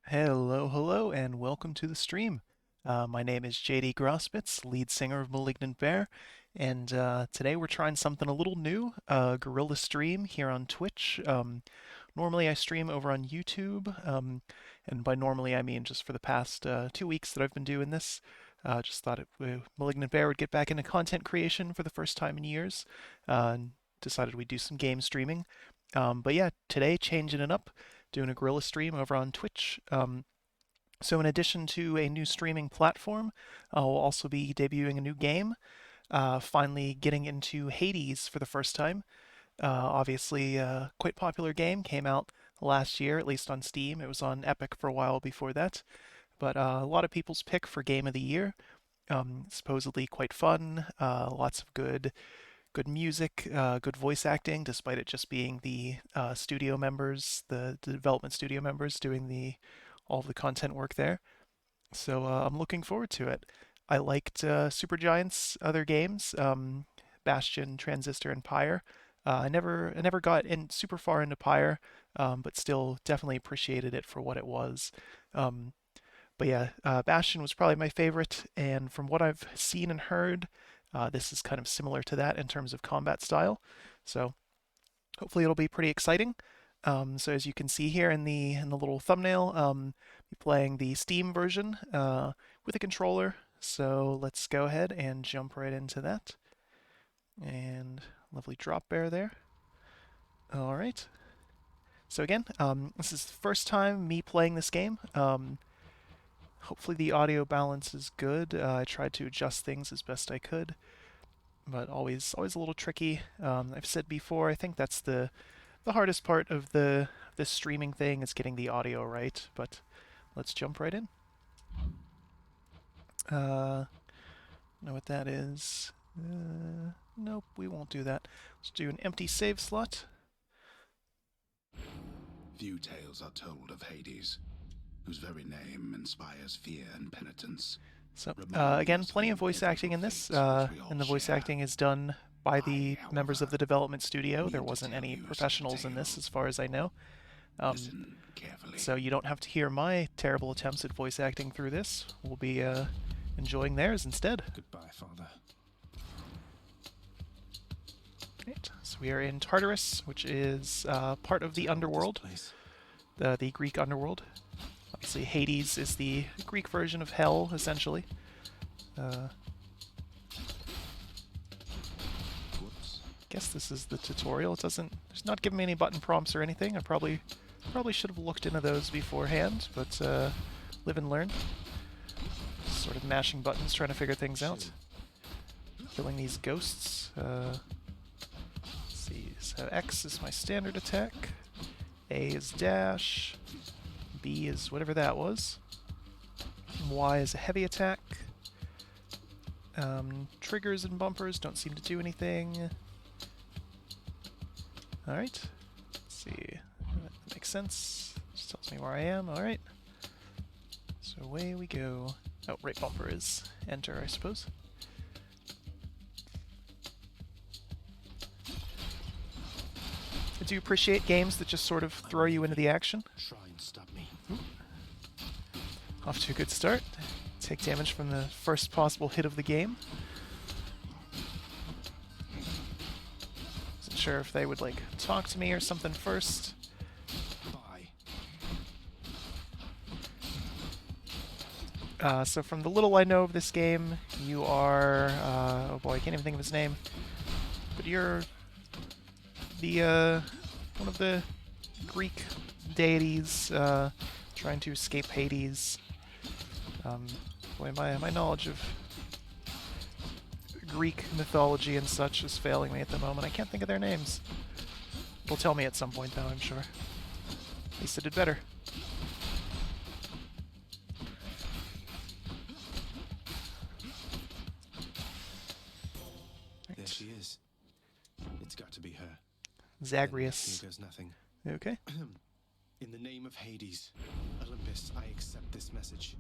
Hello, hello, and welcome to the stream. My name is JD Grosspitz, lead singer of Malignant Bear, and today we're trying something a little new, guerrilla stream here on Twitch. Normally I stream over on YouTube, and by normally I mean just for the past 2 weeks that I've been doing this. Just thought Malignant Bear would get back into content creation for the first time in years, and decided we'd do some game streaming. But yeah, today changing it up, doing a guerrilla stream over on Twitch. So in addition to a new streaming platform, I'll also be debuting a new game. Finally getting into Hades for the first time. Obviously, quite popular game, came out last year, at least on Steam. It was on Epic for a while before that. But a lot of people's pick for Game of the Year. Supposedly quite fun, lots of good music, good voice acting, despite it just being the studio members, the development studio members doing the all of the content work there. So I'm looking forward to it. I liked Supergiant's other games, Bastion, Transistor, and Pyre. I never got in super far into Pyre, but still definitely appreciated it for what it was. Um, but yeah, Bastion was probably my favorite, and from what I've seen and heard, this is kind of similar to that in terms of combat style. So hopefully it'll be pretty exciting. So as you can see here in the little thumbnail, be playing the Steam version with a controller. So let's go ahead and jump right into that. And lovely drop bear there. All right. So again, this is the first time me playing this game. Hopefully the audio balance is good. I tried to adjust things as best I could, but always a little tricky. I've said before, I think that's the hardest part of this streaming thing is getting the audio right. But let's jump right in. Know what that is? Nope, we won't do that. Let's do an empty save slot. Few tales are told of Hades, whose very name inspires fear and penitence. So again, plenty of voice acting in this, and the voice acting is done by the members of the development studio. There wasn't any professionals in this, as far as I know. Listen carefully. So you don't have to hear my terrible attempts at voice acting through this. We'll be enjoying theirs instead. Goodbye, Father. Right. So we are in Tartarus, which is part of the Underworld, the Greek Underworld. Obviously, Hades is the Greek version of Hell, essentially. Guess this is the tutorial. It's not giving me any button prompts or anything. I probably should have looked into those beforehand, but live and learn. Sort of mashing buttons, trying to figure things out. Killing these ghosts. Let's see. So X is my standard attack. A is dash. B is whatever that was. Y is a heavy attack. Triggers and bumpers don't seem to do anything. Alright. Let's see. That makes sense. Just tells me where I am. Alright. So away we go. Oh, right bumper is enter, I suppose. I do appreciate games that just sort of throw you into the action. Try and stop me. Off to a good start. Take damage from the first possible hit of the game. Wasn't sure if they would like talk to me or something first. Bye. So from the little I know of this game, you are oh boy, I can't even think of his name. But you're the one of the Greek deities trying to escape Hades. Boy, my knowledge of Greek mythology and such is failing me at the moment. I can't think of their names. They'll tell me at some point, though, I'm sure. At least I did better. Right. There she is. It's got to be her. Zagreus. Here goes nothing. Okay. In the name of Hades, Olympus, I accept this message.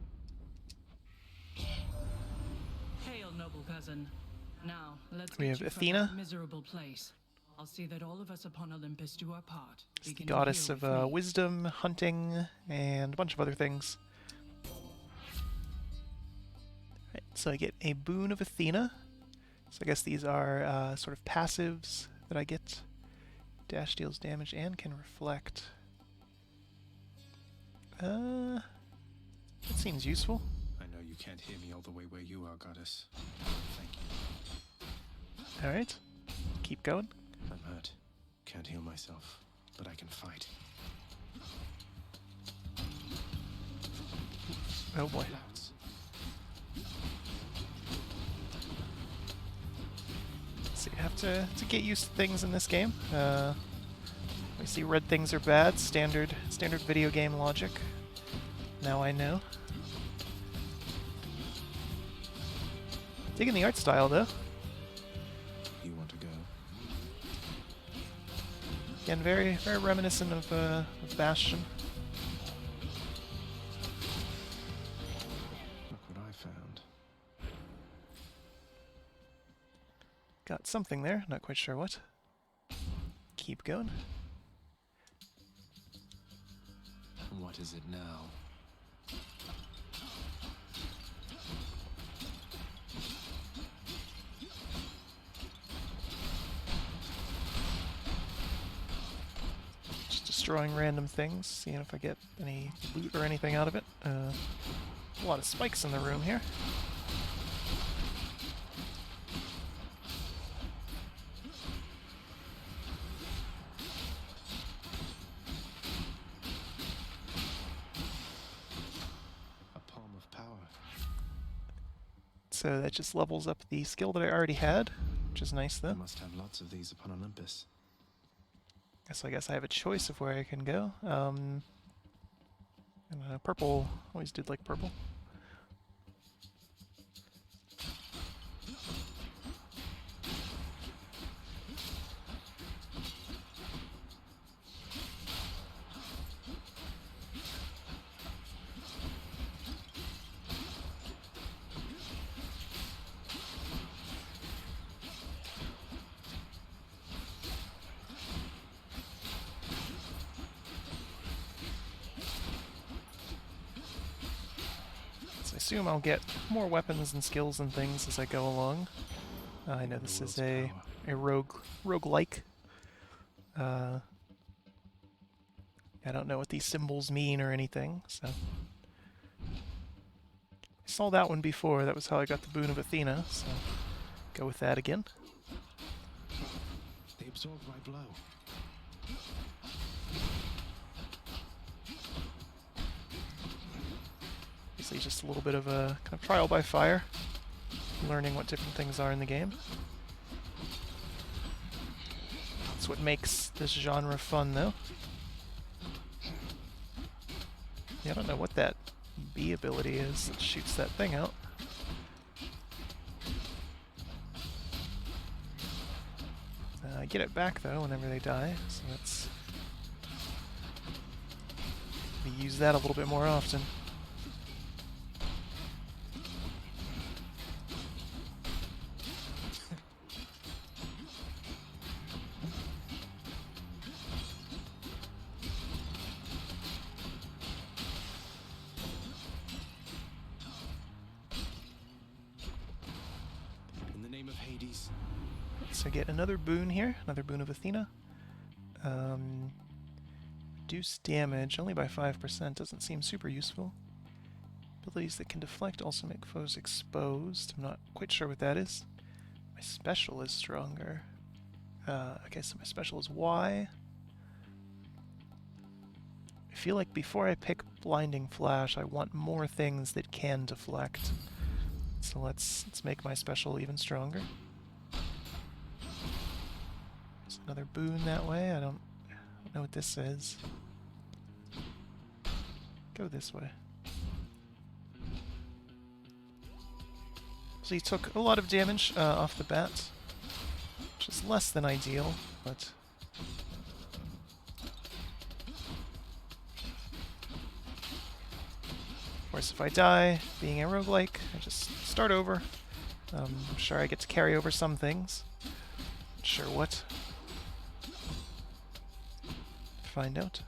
Hail, noble cousin. Now, let's We get have you from Athena. that miserable place. I'll see that all of us upon Olympus do our part. It's the Begin to goddess heal of with me. wisdom, hunting, and a bunch of other things. Right, so I get a boon of Athena. So I guess these are sort of passives that I get. Dash deals damage and can reflect. That seems useful. I know you can't hear me all the way where you are, goddess. Thank you. Alright. Keep going. I'm hurt. Can't heal myself, but I can fight. Oh boy. Clouds. So you have to get used to things in this game. We see red things are bad. Standard video game logic. Now I know. Digging the art style though. You want to go? Again, very reminiscent of Bastion. Look what I found. Got something there. Not quite sure what. Keep going. What is it now? Just destroying random things, seeing if I get any loot or anything out of it. A lot of spikes in the room here. A palm of power. So that just levels up the skill that I already had, which is nice I though. must have lots of these upon Olympus. So I guess I have a choice of where I can go. And, purple, always did like purple. I assume I'll get more weapons and skills and things as I go along. I know this is a roguelike. I don't know what these symbols mean or anything, so... I saw that one before, that was how I got the Boon of Athena, so go with that again. They absorbed my blow. Basically just a little bit of a kind of trial by fire, learning what different things are in the game. That's what makes this genre fun, though. Yeah, I don't know what that B ability is that shoots that thing out. I get it back, though, whenever they die, so that's... we use that a little bit more often. In the name of Hades. So get another boon here, another boon of Athena. Reduce damage only by 5%, doesn't seem super useful. Abilities that can deflect also make foes exposed. I'm not quite sure what that is. My special is stronger. Okay, so my special is Y. I feel like before I pick Blinding Flash, I want more things that can deflect. So let's make my special even stronger. There's another boon that way. I don't know what this is. Go this way. So he took a lot of damage off the bat, which is less than ideal, but... of course, if I die, being a roguelike, I just start over. I'm sure I get to carry over some things. Not sure what. find out.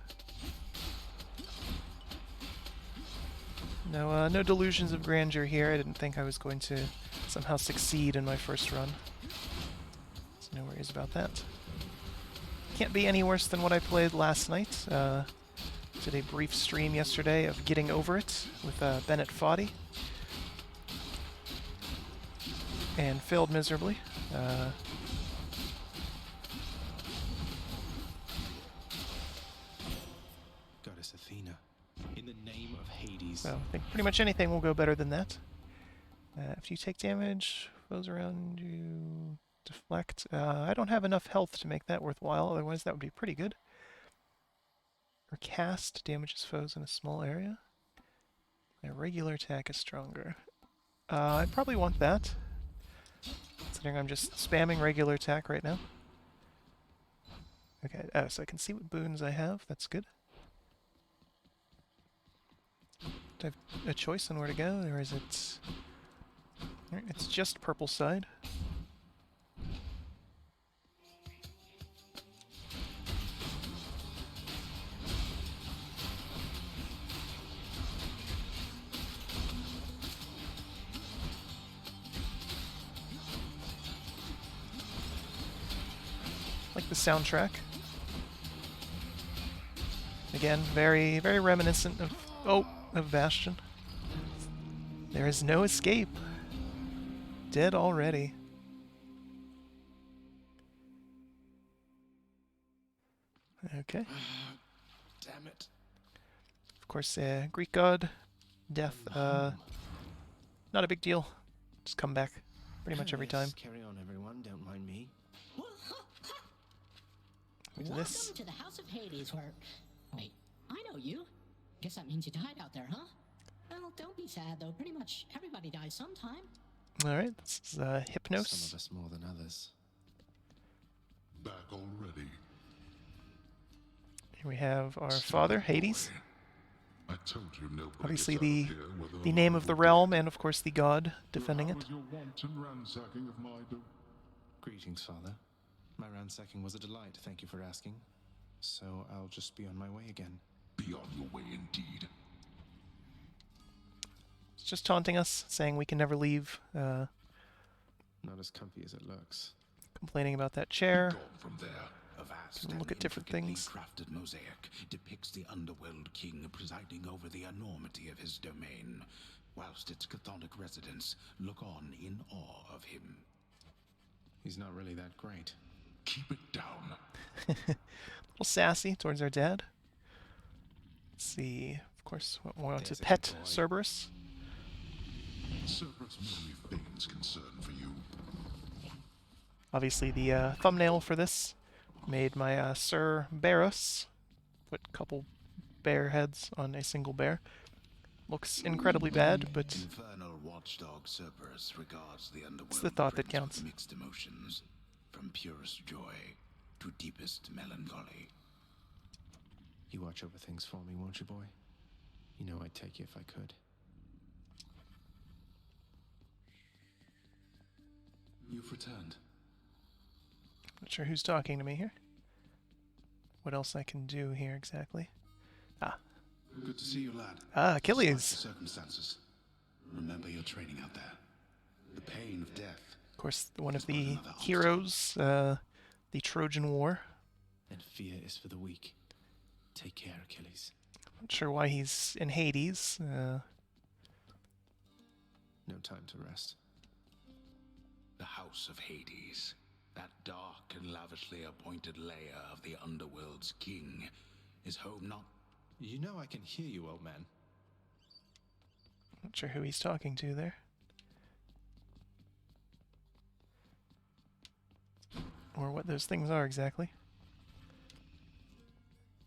No, no delusions of grandeur here. I didn't think I was going to somehow succeed in my first run. So no worries about that. Can't be any worse than what I played last night. Did a brief stream yesterday of Getting Over It with Bennett Foddy. And failed miserably. Goddess Athena, in the name of Hades. So I think pretty much anything will go better than that. If you take damage, foes around you deflect. I don't have enough health to make that worthwhile, otherwise that would be pretty good. Or cast damages foes in a small area. My regular attack is stronger. I'd probably want that, considering I'm just spamming regular attack right now. Okay, so I can see what boons I have. That's good. Do I have a choice on where to go, or is it... Alright, it's just purple side. Like the soundtrack. Again, very, very reminiscent of Bastion. There is no escape. Dead already. Okay. Damn it. Of course, Greek god, death, not a big deal. Just come back pretty much every time. Carry on, everyone. Don't mind me. We do Welcome this. to the House of Hades, where... Wait, I know you. Guess that means you died out there, huh? Well, don't be sad, though. Pretty much everybody dies sometime. Alright, this is Hypnos. Some of us more than others. Back already. Here we have our father, Hades. I told you nobody Obviously gets out the of here whether the or name not of the you're realm, dead. and of course the god defending it. How was your wanton ransacking of my Greetings, Father. My ransacking was a delight, thank you for asking. So I'll just be on my way again. Be on your way indeed. It's just taunting us, saying we can never leave, Not as comfy as it looks. complaining about that chair. Gone from there. A vast Look and at different intricately things. crafted mosaic depicts the Underworld king presiding over the enormity of his domain, whilst its chthonic residents look on in awe of him. He's not really that great. Keep it down. A little sassy towards our dad. Let's see, of course, we want to There's a good pet boy. Cerberus. Cerberus merely feigns concern for you. Obviously the thumbnail for this made my Sir Barus. Put a couple bear heads on a single bear. Looks incredibly bad, but Infernal watchdog Cerberus regards the Underworld the thought that prince with counts. mixed emotions, from purest joy to deepest melancholy. You watch over things for me, won't you, boy? You know I'd take you if I could. You've returned. not sure who's talking to me here. What else I can do here exactly? Good to see you, lad. Ah, Despite Achilles. the circumstances. Remember your training out there. The pain of death. Of course, one of the heroes, the Trojan War. And fear is for the weak. Take care, Achilles. Not sure why he's in Hades. No time to rest. The House of Hades, that dark and lavishly appointed lair of the Underworld's king, is home not... You know I can hear you, old man. Not sure who he's talking to there. Or what those things are exactly.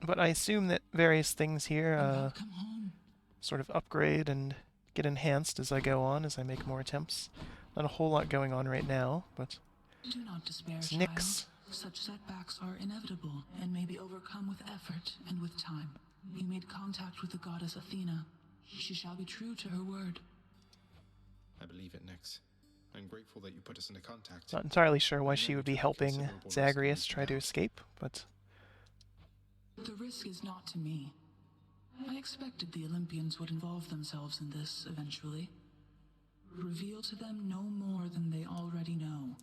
But I assume that various things here Come home. sort of upgrade and get enhanced as I go on, as I make more attempts. Not a whole lot going on right now, but Do not despair, it's child. Nyx. Such setbacks are inevitable and may be overcome with effort and with time. You made contact with the goddess Athena. She shall be true to her word. I believe it, Nyx. I'm grateful that you put us into contact. Not entirely sure why she would be helping Zagreus try to escape, but The risk is not to me. I expected the Olympians would involve themselves in this eventually. Reveal to them no more than they already know.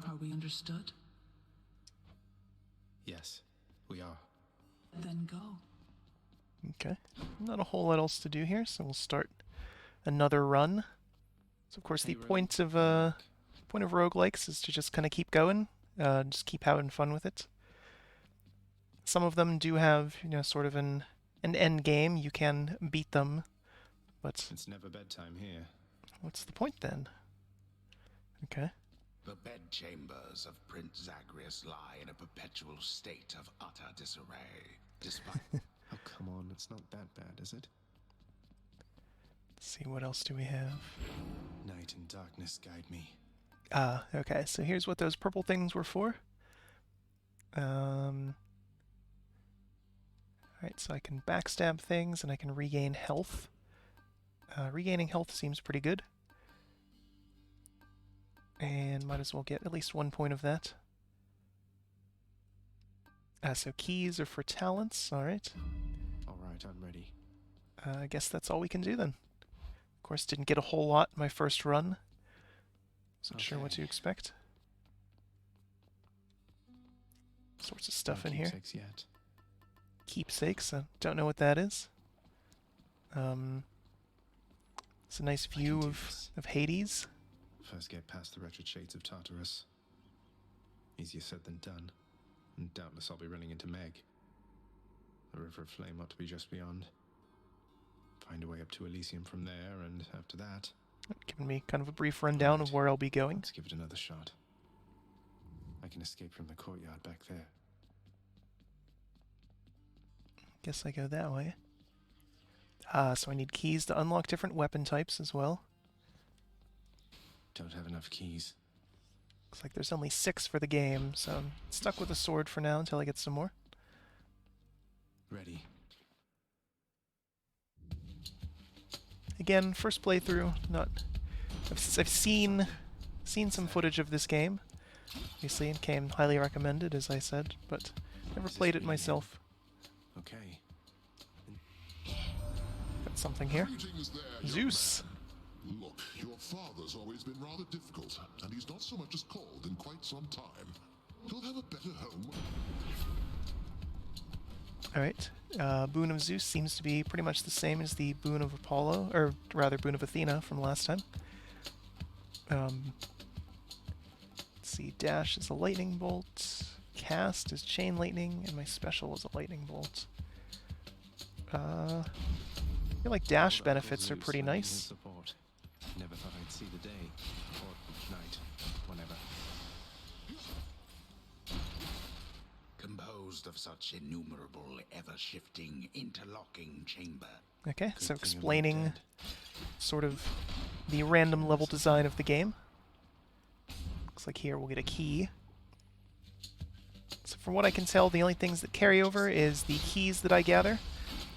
Are we understood? Yes, we are. Then go. Okay. Not a whole lot else to do here, so we'll start another run. So of course the Hey, point of rogue. roguelikes is to just kind of keep going, just keep having fun with it. Some of them do have, sort of an end game. You can beat them, but It's never bedtime here. what's the point then? Okay. The bedchambers of Prince Zagreus lie in a perpetual state of utter disarray, despite... Oh, come on, it's not that bad, is it? Let's see, what else do we have? Night and darkness guide me. Okay, so here's what those purple things were for. Alright, so I can backstab things and I can regain health. Regaining health seems pretty good. And might as well get at least 1 point of that. So keys are for talents, alright. Alright, I'm ready. I guess that's all we can do then. Of course, didn't get a whole lot my first run. Wasn't sure what to Okay. expect. Sorts of No stuff in here. keepsakes yet. Keepsakes, I don't know what that is. It's a nice I can view do of, this. of Hades. First get past the wretched shades of Tartarus. Easier said than done. And doubtless I'll be running into Meg. The River of Flame ought to be just beyond. Find a way up to Elysium from there, and after that, Giving me kind of a brief rundown of Right. where I'll be going. let's give it another shot. I can escape from the courtyard back there. Guess I go that way. So I need keys to unlock different weapon types as well. Don't have enough keys. Looks like there's only 6 for the game, so I'm stuck with a sword for now until I get some more. Ready. Again, first playthrough. I've seen some footage of this game. Obviously, it came highly recommended, as I said, but never Is this played it really myself. Okay. Got something here. Greetings there, young Zeus. man. Look, your father's always been rather difficult, and he's not so much as called in quite some time. He'll have a better home. Alright. Boon of Zeus seems to be pretty much the same as the Boon of Apollo, or rather Boon of Athena from last time. Let's see, Dash is a lightning bolt, Cast is chain lightning, and my special is a lightning bolt. I feel like Dash Lord benefits Uncle are Zeus pretty lending his nice. support. Never thought I'd see the day. Or night. Whenever. composed of such innumerable, ever-shifting, interlocking chamber. Okay, Good so thing I'm not explaining dead. sort of the random level design of the game. Looks like here we'll get a key. So from what I can tell, the only things that carry over is the keys that I gather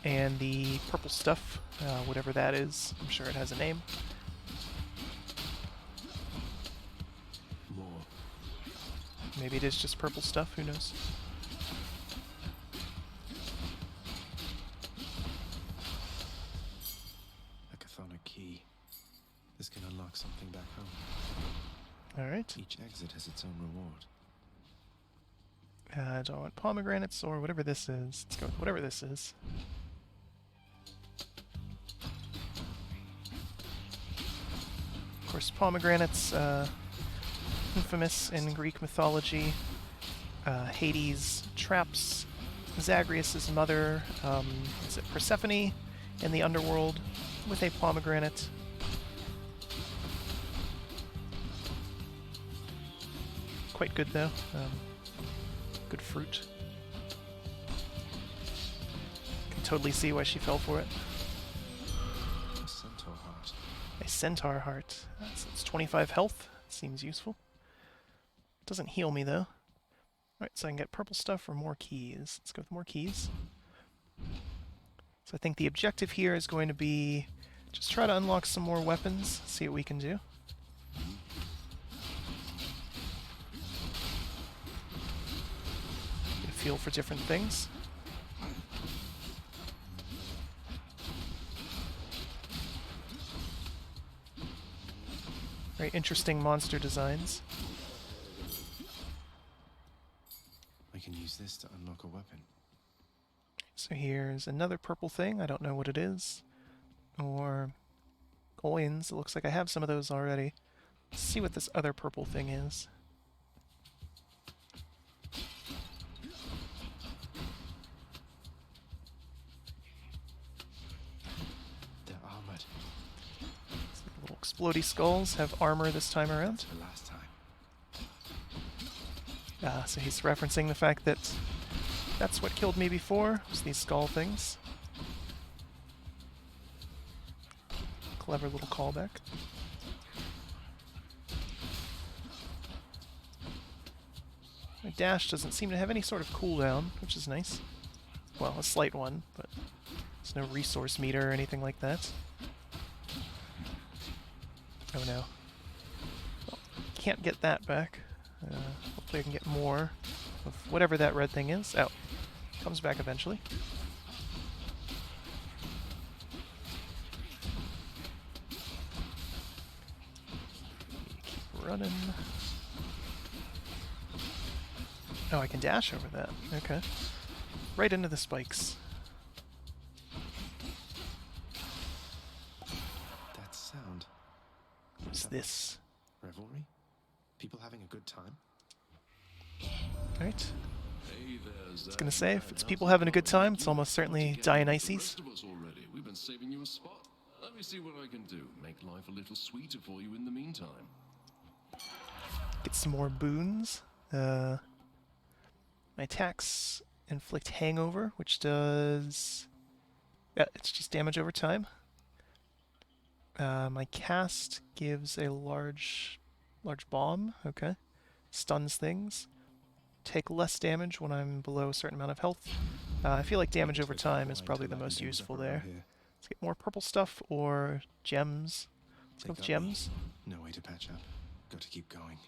and the purple stuff, whatever that is. I'm sure it has a name. More. Maybe it is just purple stuff, who knows? A chthonic key. This can unlock something back home. Alright. Each exit has its own reward. Do I want pomegranates or whatever this is? Let's go with whatever this is. Of course, pomegranates, infamous in Greek mythology. Hades traps Zagreus' mother, is it Persephone, in the Underworld with a pomegranate. Quite good though. Good fruit. Can totally see why she fell for it. A centaur heart. A centaur heart. That's 25 health. Seems useful. Doesn't heal me though. Alright, so I can get purple stuff or more keys. Let's go with more keys. So I think the objective here is going to be just try to unlock some more weapons, see what we can do. Get a feel for different things. Very interesting monster designs. I can use this to unlock a weapon. So here's another purple thing. I don't know what it is. Or coins. It looks like I have some of those already. Let's see what this other purple thing is. They're armored. Little explodey skulls have armor this time around. The last time. So he's referencing the fact that that's what killed me before, was these skull things. Clever little callback. My dash doesn't seem to have any sort of cooldown, which is nice. Well, a slight one, but there's no resource meter or anything like that. Oh no. Well, can't get that back. Hopefully I can get more of whatever that red thing is. Oh, comes back eventually. Keep running. Oh, I can dash over that. Okay. Right into the spikes. That sound. What's this? Revelry? People having a good time? Right. I was gonna say, if it's people having a good time, it's almost certainly Dionysus. We've been saving you a spot. Let me see what I can do. Make life a little sweeter for you in the meantime. Get some more boons. My attacks inflict hangover, which does... Yeah, it's just damage over time. My cast gives a large bomb. Okay. Stuns things. Take less damage when I'm below a certain amount of health. I feel like damage over time is probably the most useful there. Let's get more purple stuff or gems. Let's go with gems. No way to patch up. Got to keep going.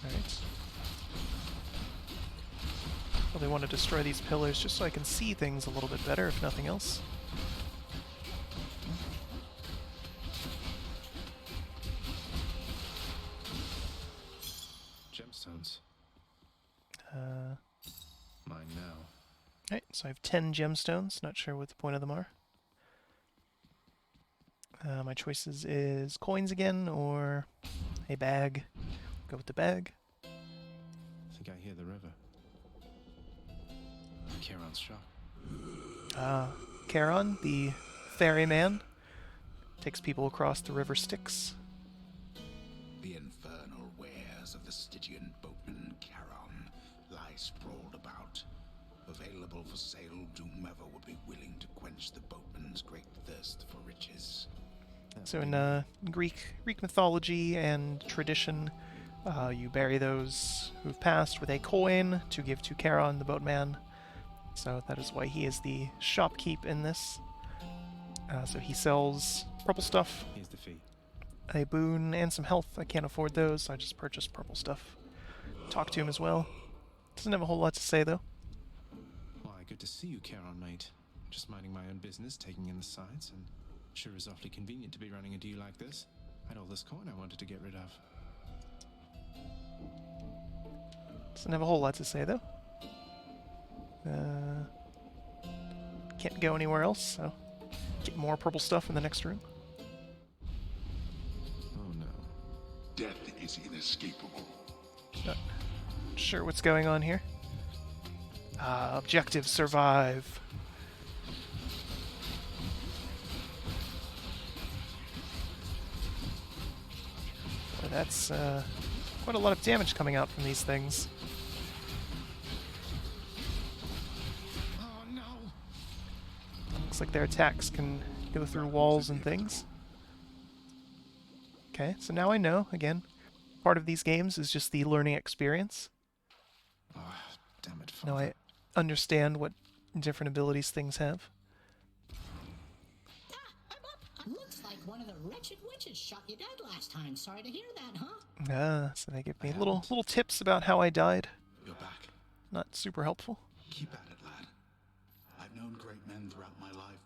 Alright. Probably want to destroy these pillars just so I can see things a little bit better, if nothing else. Gemstones. Mine now. Alright, so I have 10 gemstones. Not sure what the point of them are. My choices is coins again, or a bag. Go with the bag. I think I hear the river. Charon's shop. Charon, the ferryman, takes people across the river Styx. The infernal wares of the Stygian boatman Charon lie sprawled about, available for sale to whomever would be willing to quench the boatman's great thirst for riches. So in Greek mythology and tradition, you bury those who've passed with a coin to give to Charon, the boatman. So that is why he is the shopkeep in this. So he sells purple stuff, Here's the fee. a boon, and some health. I can't afford those, so I just purchased purple stuff. Talk to him as well. Doesn't have a whole lot to say, though. Why, good to see you, Charon, mate. Just minding my own business, taking in the sights, and sure is awfully convenient to be running a deal like this. I had all this coin I wanted to get rid of. Doesn't have a whole lot to say, though. Can't go anywhere else, so get more purple stuff in the next room. Oh no. Death is inescapable. Not sure what's going on here. Objective survive. Well, that's quite a lot of damage coming out from these things. Oh no! Looks like their attacks can go through walls and things. Okay, so now I know, again, part of these games is just the learning experience. Oh, damn it, Now Father. I understand what different abilities things have. Ah, I'm up. Looks like one of the wretched witches shot you dead last time. Sorry to hear that, huh? So they give me little tips about how I died. You're back. Not super helpful. Keep at it, lad. known great men throughout my life.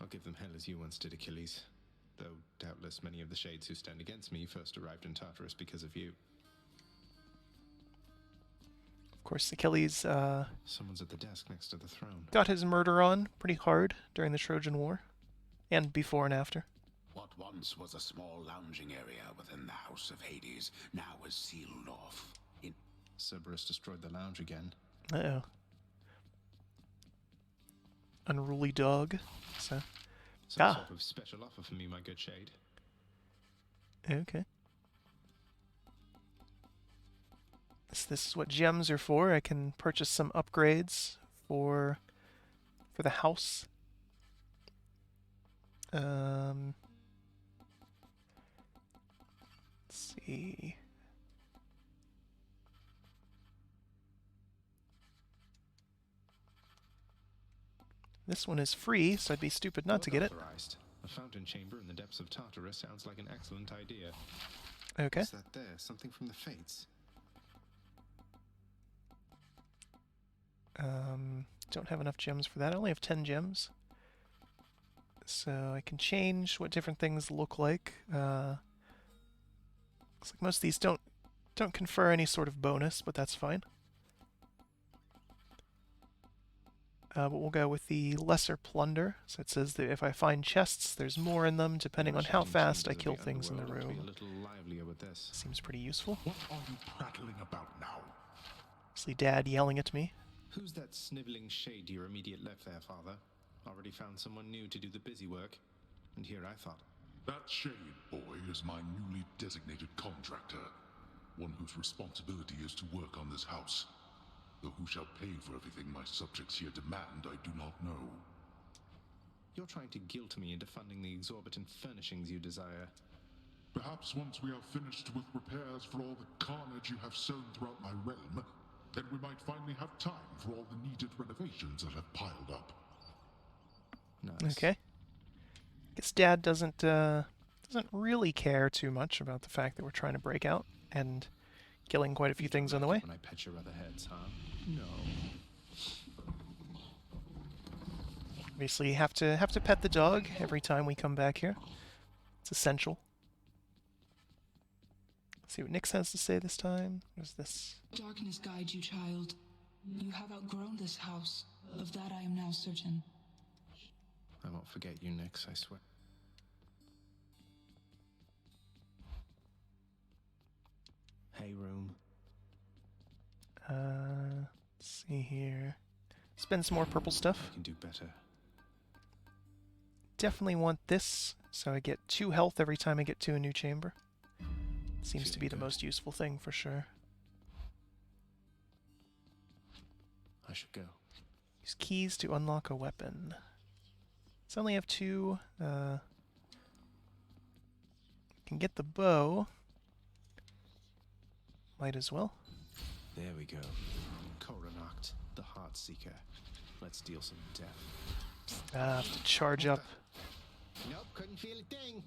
I'll give them hell as you once did, Achilles. Though doubtless many of the shades who stand against me first arrived in Tartarus because of you. Of course, Achilles Someone's at the desk next to the throne. got his murder on pretty hard during the Trojan War, and before and after. What once was a small lounging area within the House of Hades now is sealed off. Cerberus destroyed the lounge again. Uh-oh. Unruly dog. So, Some sort of special offer for me, my good shade. okay. This is what gems are for. I can purchase some upgrades for the house. Let's see. This one is free, so I'd be stupid not to get it. Authorized. A fountain chamber in the depths of Tartarus sounds like an excellent idea. Okay. What's that there? Something from the Fates? Don't have enough gems for that. I only have 10 gems. So I can change what different things look like. Looks like most of these don't confer any sort of bonus, but that's fine. But we'll go with the lesser plunder. So it says that if I find chests, there's more in them, depending on how fast I kill things in the Underworld ought to be room. a little livelier with this. Seems pretty useful. What are you prattling about now? Obviously, Dad yelling at me. Who's that sniveling shade to your immediate left there, Father? Already found someone new to do the busy work. And here I thought. That shade boy is my newly designated contractor, one whose responsibility is to work on this house. Though who shall pay for everything my subjects here demand, I do not know. You're trying to guilt me into funding the exorbitant furnishings you desire. Perhaps once we are finished with repairs for all the carnage you have sown throughout my realm, then we might finally have time for all the needed renovations that have piled up. Nice. Okay. Guess Dad doesn't really care too much about the fact that we're trying to break out and killing quite a few things on the way. When I pet your other heads, huh? No. Obviously, you have to pet the dog every time we come back here. It's essential. Let's see what Nyx has to say this time. What's this? Darkness guide you, child. You have outgrown this house. Of that I am now certain. I won't forget you, Nyx, I swear. Hey, room. Let's see here. Spend some more purple stuff. I can do better. Definitely want this, so I get 2 health every time I get to a new chamber. Seems to be the most useful thing for sure. I should go. Use keys to unlock a weapon. So I only have 2. Can get the bow. Might as well. There we go. Coronacht, the Heart Seeker. Let's deal some death. I have to charge up. Nope, couldn't feel a thing.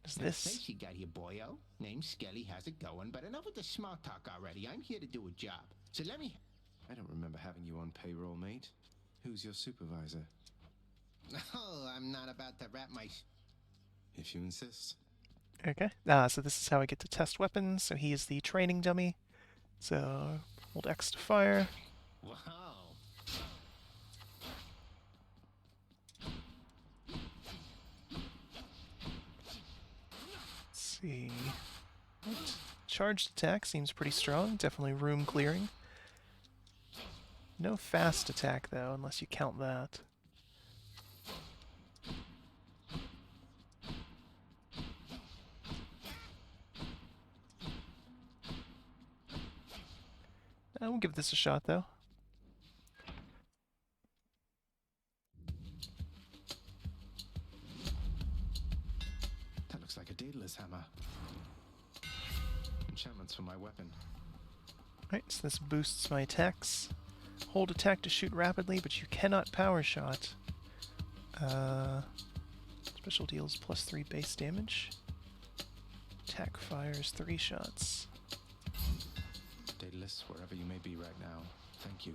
What's Nice this? face you got here, boyo. Name's Skelly, how's it going? But enough with the small talk already. I'm here to do a job. So let me... I don't remember having you on payroll, mate. Who's your supervisor? Oh, I'm not about to wrap my... If you insist. Okay. So this is how I get to test weapons. So he is the training dummy. So hold X to fire. Wow. Let's see. What? Charged attack seems pretty strong. Definitely room clearing. No fast attack though, unless you count that. We'll give this a shot though. That looks like a Daedalus hammer. Enchantments for my weapon. Alright, so this boosts my attacks. Hold attack to shoot rapidly, but you cannot power shot. Special deals +3 base damage. Attack fires 3 shots. Daedalus, wherever you may be right now, thank you.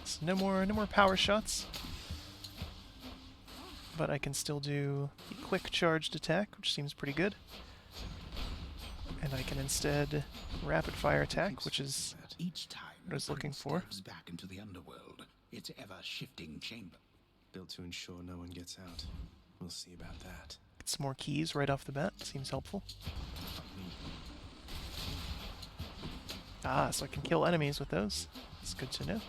So no more power shots. But I can still do the quick charged attack, which seems pretty good. And I can instead rapid fire attack, which is Each time what I was the looking prince for. steps back into the underworld, its ever-shifting chamber. Built to ensure no one gets out. We'll see about that. Get some more keys right off the bat. Seems helpful. Ah, so I can kill enemies with those. That's good to know.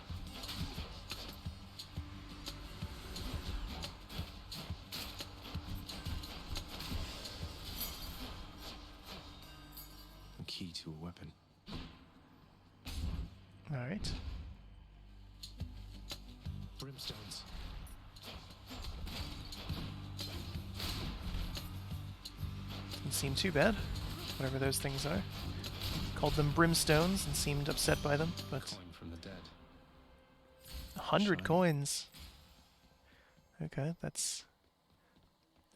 A key to a weapon. Alright. Brimstones. Doesn't seem too bad. Whatever those things are. Called them brimstones and seemed upset by them, but Coin from the dead. 100 Shiny. coins. Okay, that's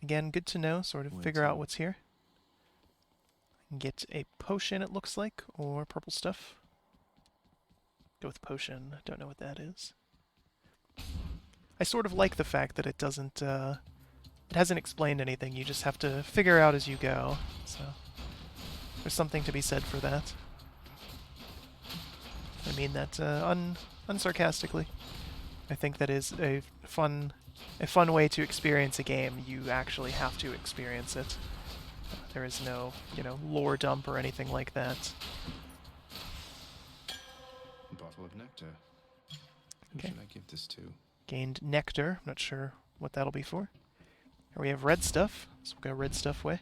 again good to know, sort of Where figure to? out what's here. Get a potion, it looks like, or purple stuff. Go with potion. Don't know what that is. I sort of like the fact that it doesn't, it hasn't explained anything. You just have to figure out as you go. So there's something to be said for that. I mean that unsarcastically. I think that is a fun way to experience a game. You actually have to experience it. There is no, lore dump or anything like that. A bottle of nectar. Who Okay. should I give this to? Gained nectar. I'm not sure what that'll be for. Here we have red stuff, so we'll go red stuff way.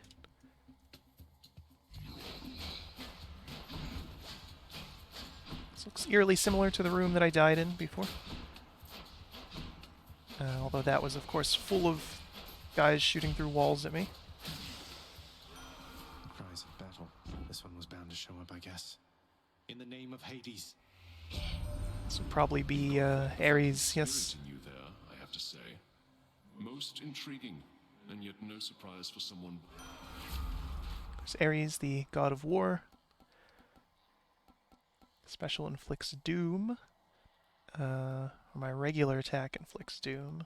This looks eerily similar to the room that I died in before. Although that was, of course, full of guys shooting through walls at me. Cries of battle. This one was bound to show up, I guess. In the name of Hades. This would probably be Ares, yes. Spirit in you there, I have to say. Most intriguing, and yet no surprise for someone. There's Ares, the god of war. Special inflicts doom. Or my regular attack inflicts doom.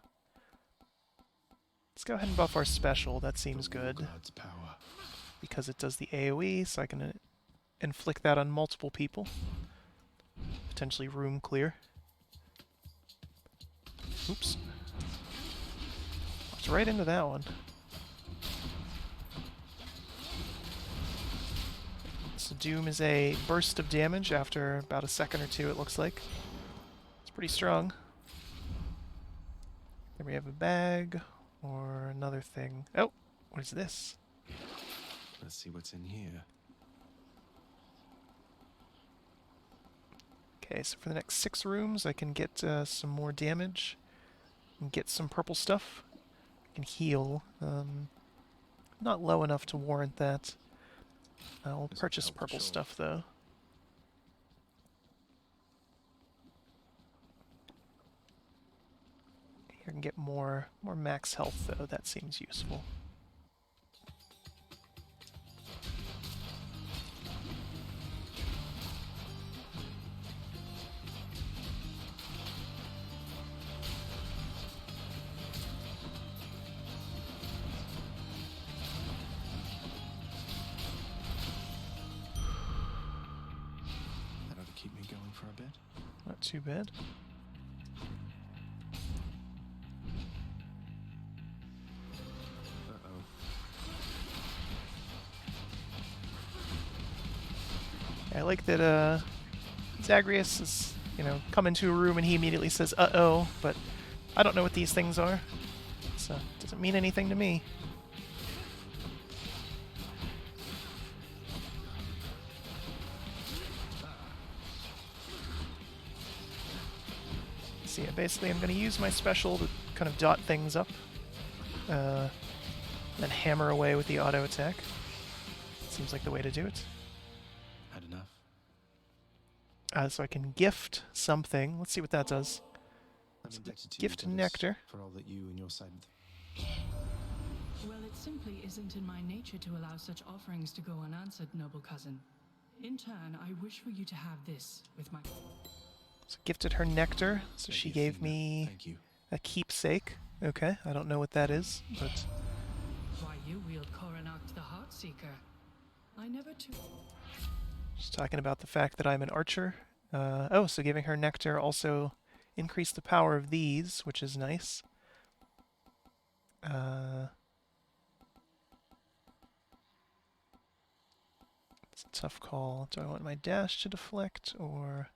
Let's go ahead and buff our special. That seems The war good. God's power. Because it does the AoE, so I can inflict that on multiple people. Potentially room clear. Oops. Walked right into that one. So Doom is a burst of damage after about a second or two, it looks like. It's pretty strong. Then we have a bag, or another thing. Oh, what is this? Let's see what's in here. Okay, so for the next 6 rooms, I can get some more damage and get some purple stuff. I can heal. Not low enough to warrant that. I'll This will purchase help for purple sure. stuff, though. Here I can get more max health, though. That seems useful. That ought to keep me going for a bit. Not too bad. Uh-oh. I like that Zagreus is, come into a room and he immediately says, uh-oh, but I don't know what these things are, so it doesn't mean anything to me. So yeah, basically I'm going to use my special to kind of dot things up, then hammer away with the auto attack. Seems like the way to do it. Had enough. So I can gift something. Let's see what that does. I'm So indebted to gift you, Goddess, nectar. for all that you and your side of Well, it simply isn't in my nature to allow such offerings to go unanswered, noble cousin. In turn, I wish for you to have this with my... So gifted her nectar, so she gave me Thank you. a keepsake. Okay, I don't know what that is, but Why you wield Coronac the Heartseeker? I never took. she's talking about the fact that I'm an archer. Oh, so giving her nectar also increased the power of these, which is nice. It's a tough call. Do I want my dash to deflect, or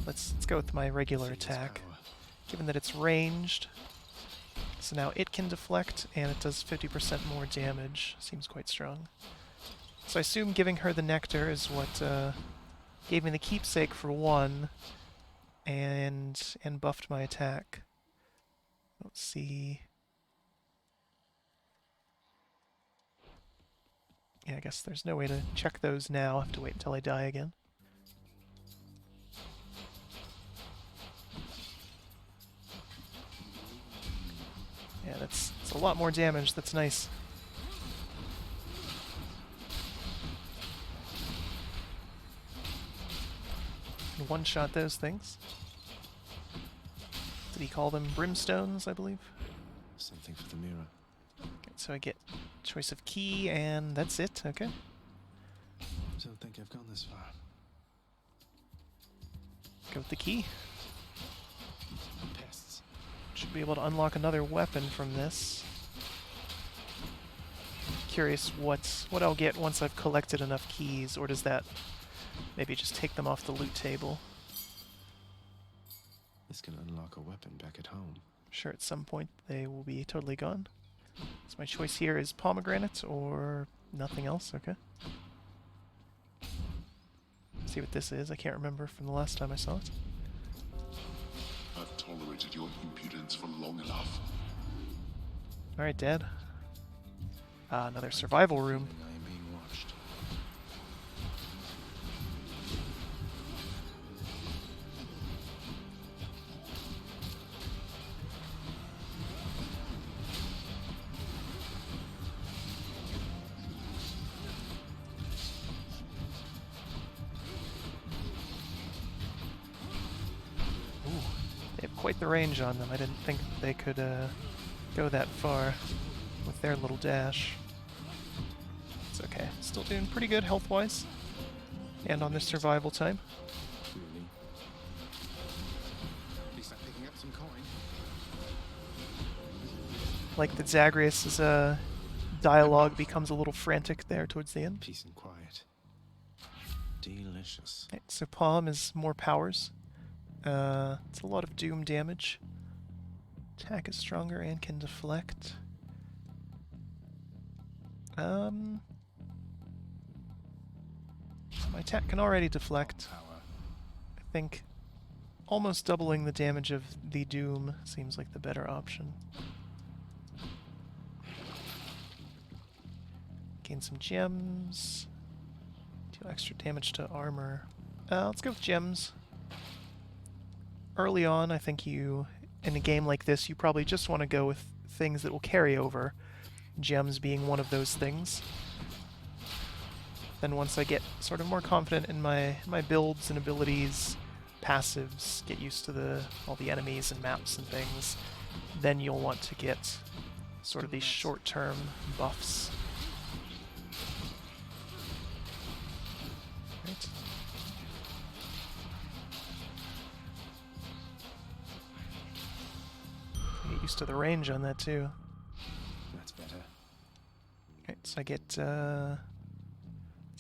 let's go with my regular attack, given that it's ranged. So now it can deflect, and it does 50% more damage. Seems quite strong. So I assume giving her the nectar is what gave me the keepsake for 1, and buffed my attack. Let's see. Yeah, I guess there's no way to check those now. I have to wait until I die again. Yeah, that's a lot more damage. That's nice. Can one-shot those things. Did he call them brimstones, I believe? Something for the mirror. Okay, so I get choice of key, and that's it. Okay. Don't think I've gone this far. Go with the key. Pests. Should be able to unlock another weapon from this. Curious what I'll get once I've collected enough keys, or does that maybe just take them off the loot table? This can unlock a weapon back at home. Sure, at some point they will be totally gone. So my choice here is pomegranate or nothing else. Okay. See what this is. I can't remember from the last time I saw it. I've tolerated your impudence for long enough. Alright, Dad. Another survival room. I am being watched. Ooh, they have quite the range on them. I didn't think they could go that far with their little dash. It's okay. Still doing pretty good health-wise. And on this survival time. Really? At least I'm picking up some coin. Like the Zagreus' dialogue becomes a little frantic there towards the end. Peace and quiet. Delicious. Right, so Palm is more powers. It's a lot of doom damage. Attack is stronger and can deflect. My attack can already deflect. I think almost doubling the damage of the Doom seems like the better option. Gain some gems. Deal extra damage to armor. Let's go with gems. Early on, I think in a game like this, you probably just want to go with things that will carry over. Gems being one of those things. Then once I get sort of more confident in my builds and abilities, passives, get used to all the enemies and maps and things, then you'll want to get sort of these short-term buffs. Right. Get used to the range on that too. That's better. Okay, so I get let's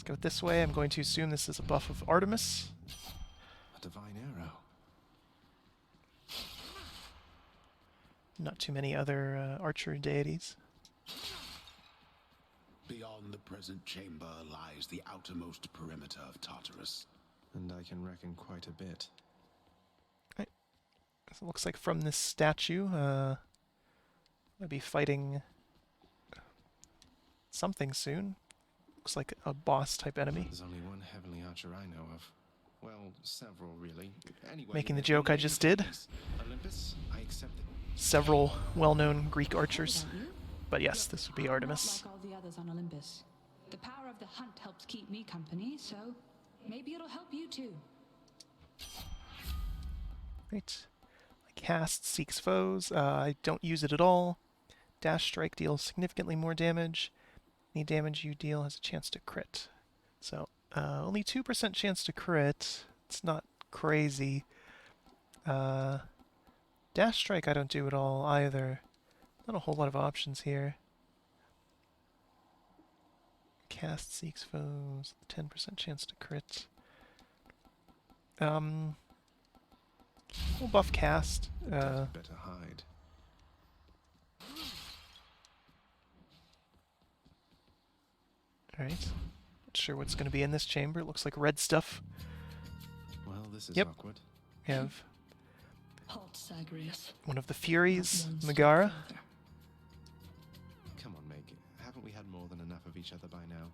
go this way. I'm going to assume this is a buff of Artemis. A divine arrow. Not too many other archer deities. Beyond the present chamber lies the outermost perimeter of Tartarus. And I can reckon quite a bit. Right. So it looks like from this statue, I'll be fighting something soon. Looks like a boss type enemy. There's only one heavenly archer I know of. Well, several really. Anyway, Making the joke I just did. Olympus, I accept it. Several well-known Greek archers. But yes, this would be Artemis. Not like all the others on Olympus. The power of the hunt helps keep me company, so maybe it'll help you too. Right. Cast seeks foes. I don't use it at all. Dash strike deals significantly more damage. Any damage you deal has a chance to crit. So only 2% chance to crit. It's not crazy. Dash strike I don't do at all either. Not a whole lot of options here. Cast seeks foes. 10% chance to crit. We'll buff cast. Better hide. Alright. Not sure what's going to be in this chamber. It looks like red stuff. Well, this is Yep. awkward. We have Halt, Zagreus. one of the Furies, Not one step Megara. further. Come on, Meg. Haven't we had more than enough of each other by now?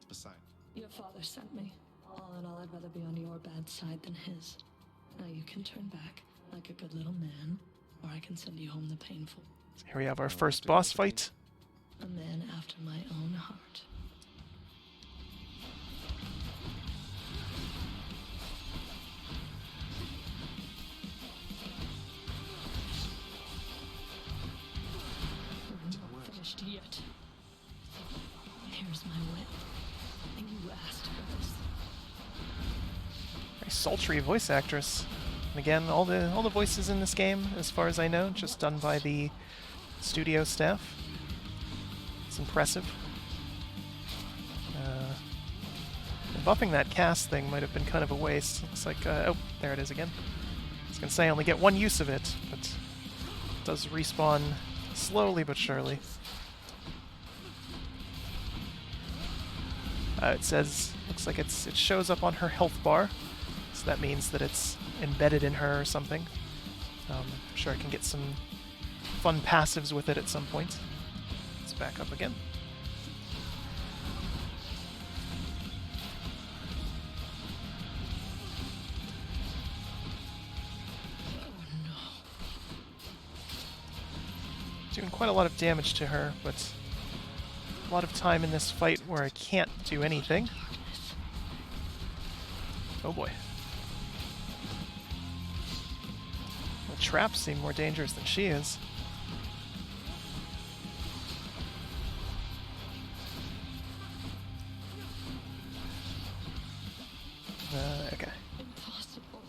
Besides, Your father sent me. All in all, I'd rather be on your bad side than his. Now you can turn back like a good little man, or I can send you home the painful. Here we have our I'll first have to go boss to fight. A man after my own heart. We're not finished yet. Here's my whip. And you asked for this. Very sultry voice actress. And again, all the voices in this game, as far as I know, just done by the studio staff. It's impressive. Buffing that cast thing might have been kind of a waste. Looks like, oh, there it is again. I was gonna say I only get one use of it, but it does respawn slowly but surely. It says, looks like it shows up on her health bar, so that means that it's embedded in her or something. I'm sure I can get some fun passives with it at some point. Let's back up again. Doing quite a lot of damage to her, but a lot of time in this fight where I can't do anything. Oh boy. The traps seem more dangerous than she is. Okay. Impossible.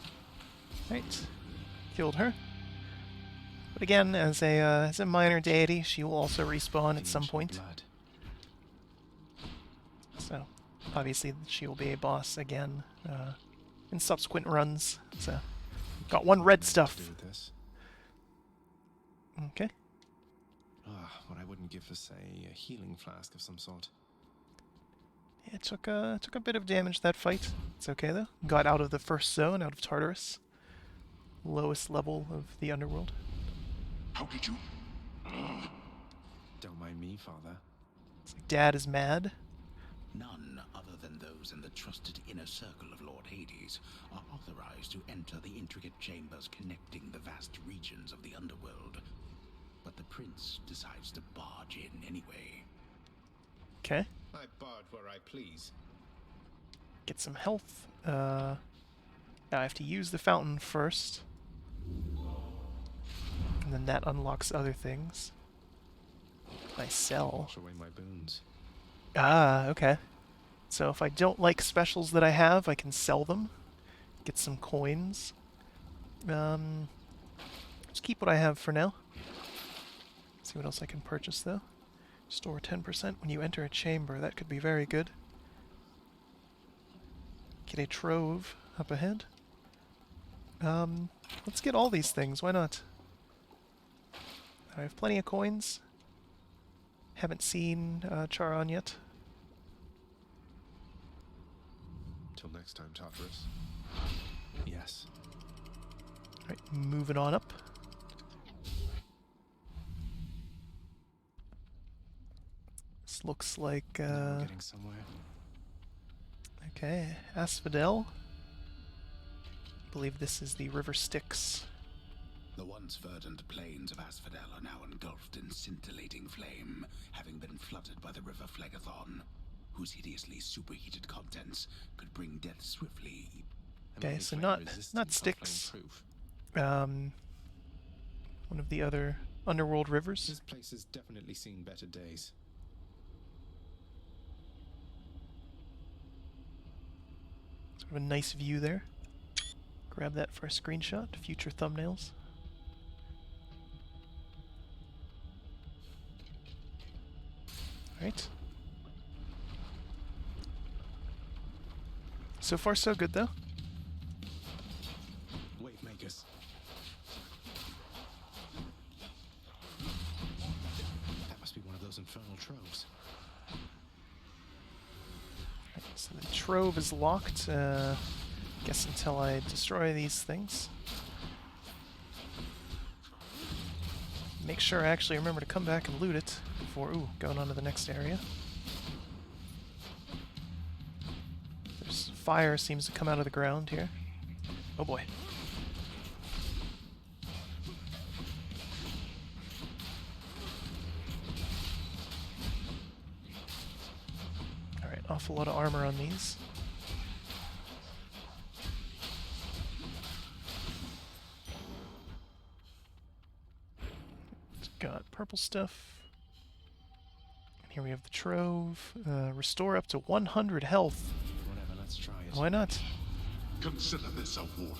Right. Killed her. But again, as a minor deity, she will also respawn at some point. blood. So, obviously, she will be a boss again in subsequent runs. So, got one red Meant to stuff. do with this. Okay. What I wouldn't give for, say, a healing flask of some sort. It took a bit of damage that fight. It's okay though. Got out of the first zone, out of Tartarus. Lowest level of the Underworld. How did you? Don't mind me, Father. It's like Dad is mad. None other than those in the trusted inner circle of Lord Hades are authorized to enter the intricate chambers connecting the vast regions of the Underworld. But the prince decides to barge in anyway. Okay. I barge where I please. Get some health. Now I have to use the fountain first. And then that unlocks other things. I sell. Wash away my boons. Ah, okay. So if I don't like specials that I have, I can sell them. Get some coins. Just keep what I have for now. See what else I can purchase though. Store 10% when you enter a chamber. That could be very good. Get a trove up ahead. Let's get all these things. Why not? I have plenty of coins. Haven't seen Charon yet. Till next time, Tartarus. Yes. Alright, moving on up. This looks like, Now we're getting somewhere. okay, Asphodel. I believe this is the River Styx. The once verdant plains of Asphodel are now engulfed in scintillating flame, having been flooded by the river Phlegethon, whose hideously superheated contents could bring death swiftly. Am I Okay, so flame not resistant or Styx. flame-proof? one of the other Underworld rivers. This place has definitely seen better days. Sort of a nice view there. Grab that for a screenshot, future thumbnails. Alright. So far so good though. Wave makers. That must be one of those infernal troves. So the trove is locked, guess until I destroy these things. Make sure I actually remember to come back and loot it before, going on to the next area. There's fire seems to come out of the ground here. Oh boy. Alright, awful lot of armor on these. Got purple stuff. And here we have the trove. Restore up to 100 health. Whatever, let's try it. Why not? Consider this a warning.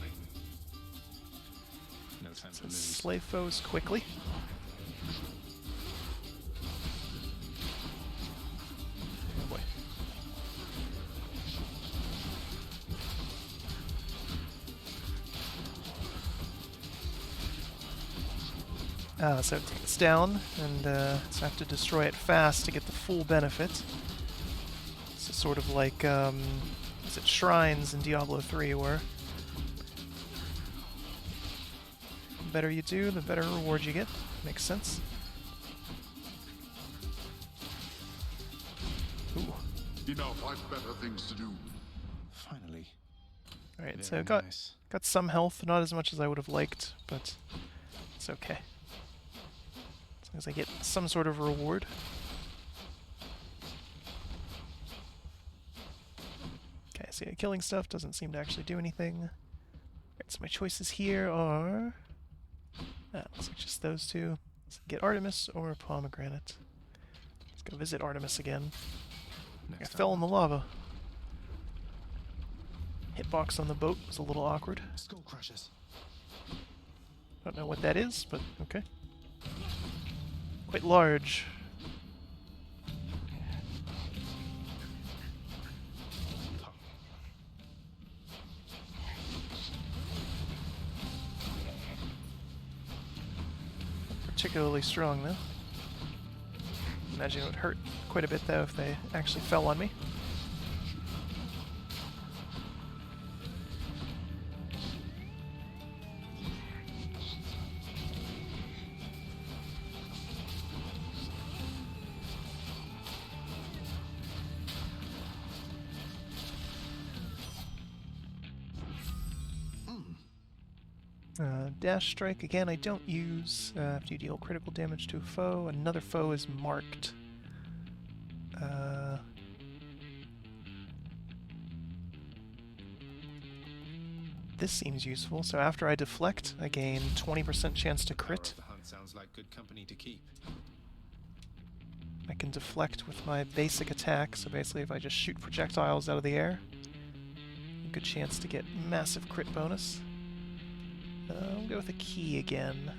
No time to So lose. slay foes quickly. Oh boy. So it takes down, and so I have to destroy it fast to get the full benefit. So sort of like, is it shrines in Diablo 3 where the better you do, the better reward you get. Makes sense. Ooh. Enough, I've better things to do. Finally. Alright, so Very got nice. some health, not as much as I would have liked, but it's okay. As long as I get some sort of reward. Okay, so yeah, killing stuff doesn't seem to actually do anything. Alright, so my choices here are... looks like just those two. So get Artemis or Pomegranate. Let's go visit Artemis again. I Next fell in time. the lava. Hitbox on the boat was a little awkward. Skull crushers. Don't know what that is, but okay. Quite large. Particularly strong, though. Imagine it would hurt quite a bit, though, if they actually fell on me. Dash strike, again, I don't use after you deal critical damage to a foe. Another foe is marked. This seems useful. So after I deflect, I gain 20% chance to Power crit. of the hunt sounds like good company to keep. I can deflect with my basic attack, so basically if I just shoot projectiles out of the air, good chance to get massive crit bonus. I'll go with a key again.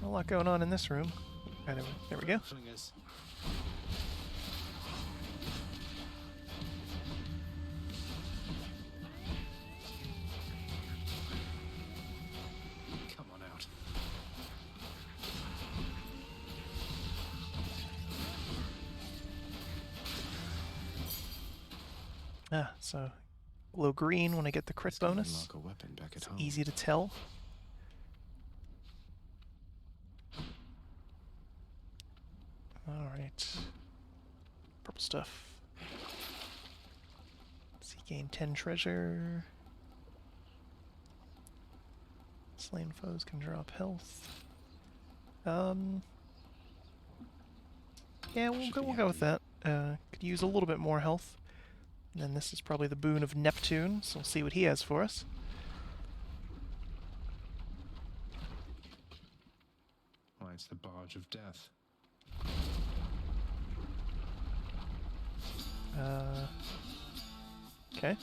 A lot going on in this room. Right, there we go. Flingers. Come on out. So glow green when I get the crit bonus. Unlock a weapon back at It's home. easy to tell. Alright. Purple stuff. Let's see, gain 10 treasure. Slain foes can drop health. Yeah, we'll go with that. Could use a little bit more health. And then this is probably the boon of Neptune, so we'll see what he has for us. Why, it's the Barge of Death. Okay.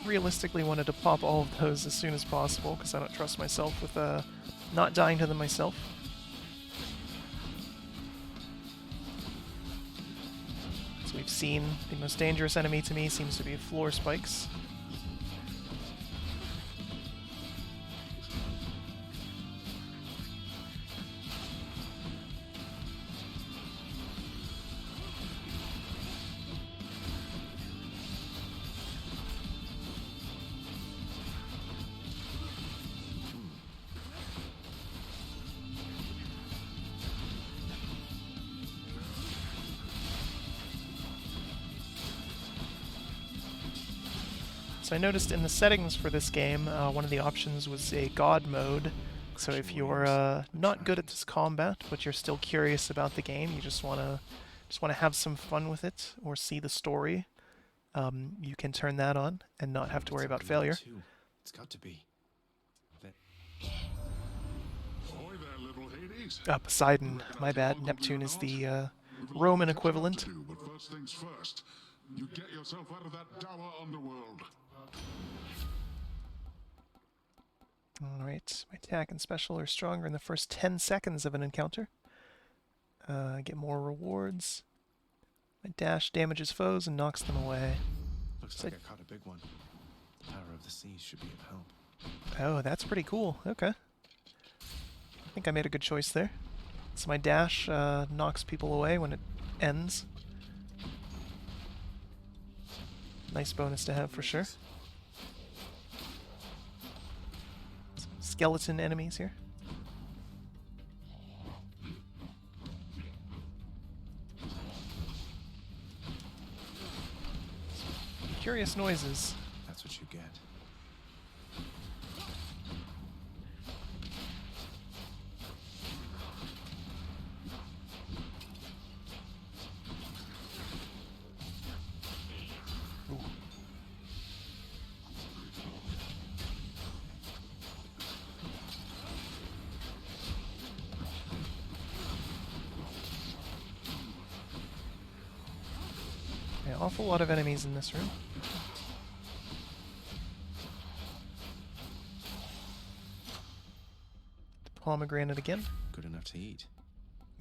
Realistically wanted to pop all of those as soon as possible, because I don't trust myself with not dying to them myself. So we've seen the most dangerous enemy to me seems to be floor spikes. So I noticed in the settings for this game, one of the options was a God mode. So if you're not good at this combat, but you're still curious about the game, you just wanna have some fun with it or see the story, you can turn that on and not have to worry about failure. It's got to be. Ahoy there, little Hades. Poseidon, my bad. Neptune is the Roman equivalent. But first things first, you get yourself out of that dour underworld. Alright, my attack and special are stronger in the first 10 seconds of an encounter. I get more rewards. My dash damages foes and knocks them away. Looks like I caught a big one. The power of the seas should be of help. Oh, that's pretty cool. Okay. I think I made a good choice there. So my dash knocks people away when it ends. Nice bonus to have for sure. Some skeleton enemies here. Curious noises. That's what you get. Yeah, awful lot of enemies in this room. Pomegranate again. Good enough to eat.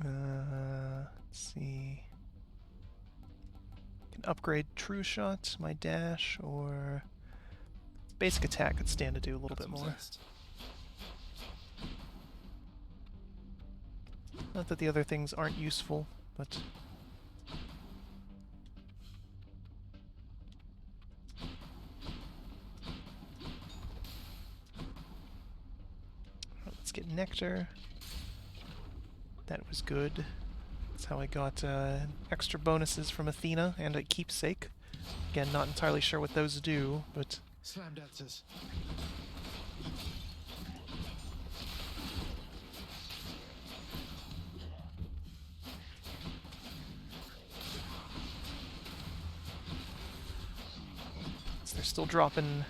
Let's see. Can upgrade True Shot, my dash, or basic attack could stand to do a little bit more. Not that the other things aren't useful, but let's get Nectar. That was good. That's how I got extra bonuses from Athena and a keepsake. Again, not entirely sure what those do, but Slam dancers. they're still dropping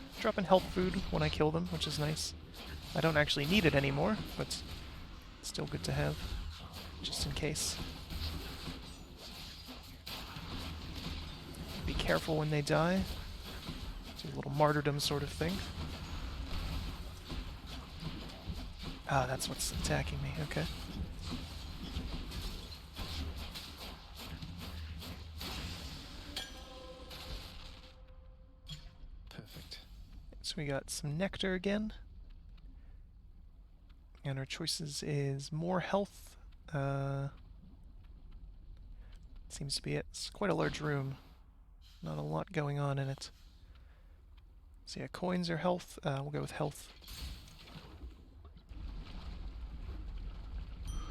health food when I kill them, which is nice. I don't actually need it anymore, but still good to have, just in case. Be careful when they die. Do a little martyrdom sort of thing. Ah, that's what's attacking me, okay. Perfect. So we got some nectar again. And our choices is more health. Seems to be it. It's quite a large room. Not a lot going on in it. So yeah, coins or health. We'll go with health.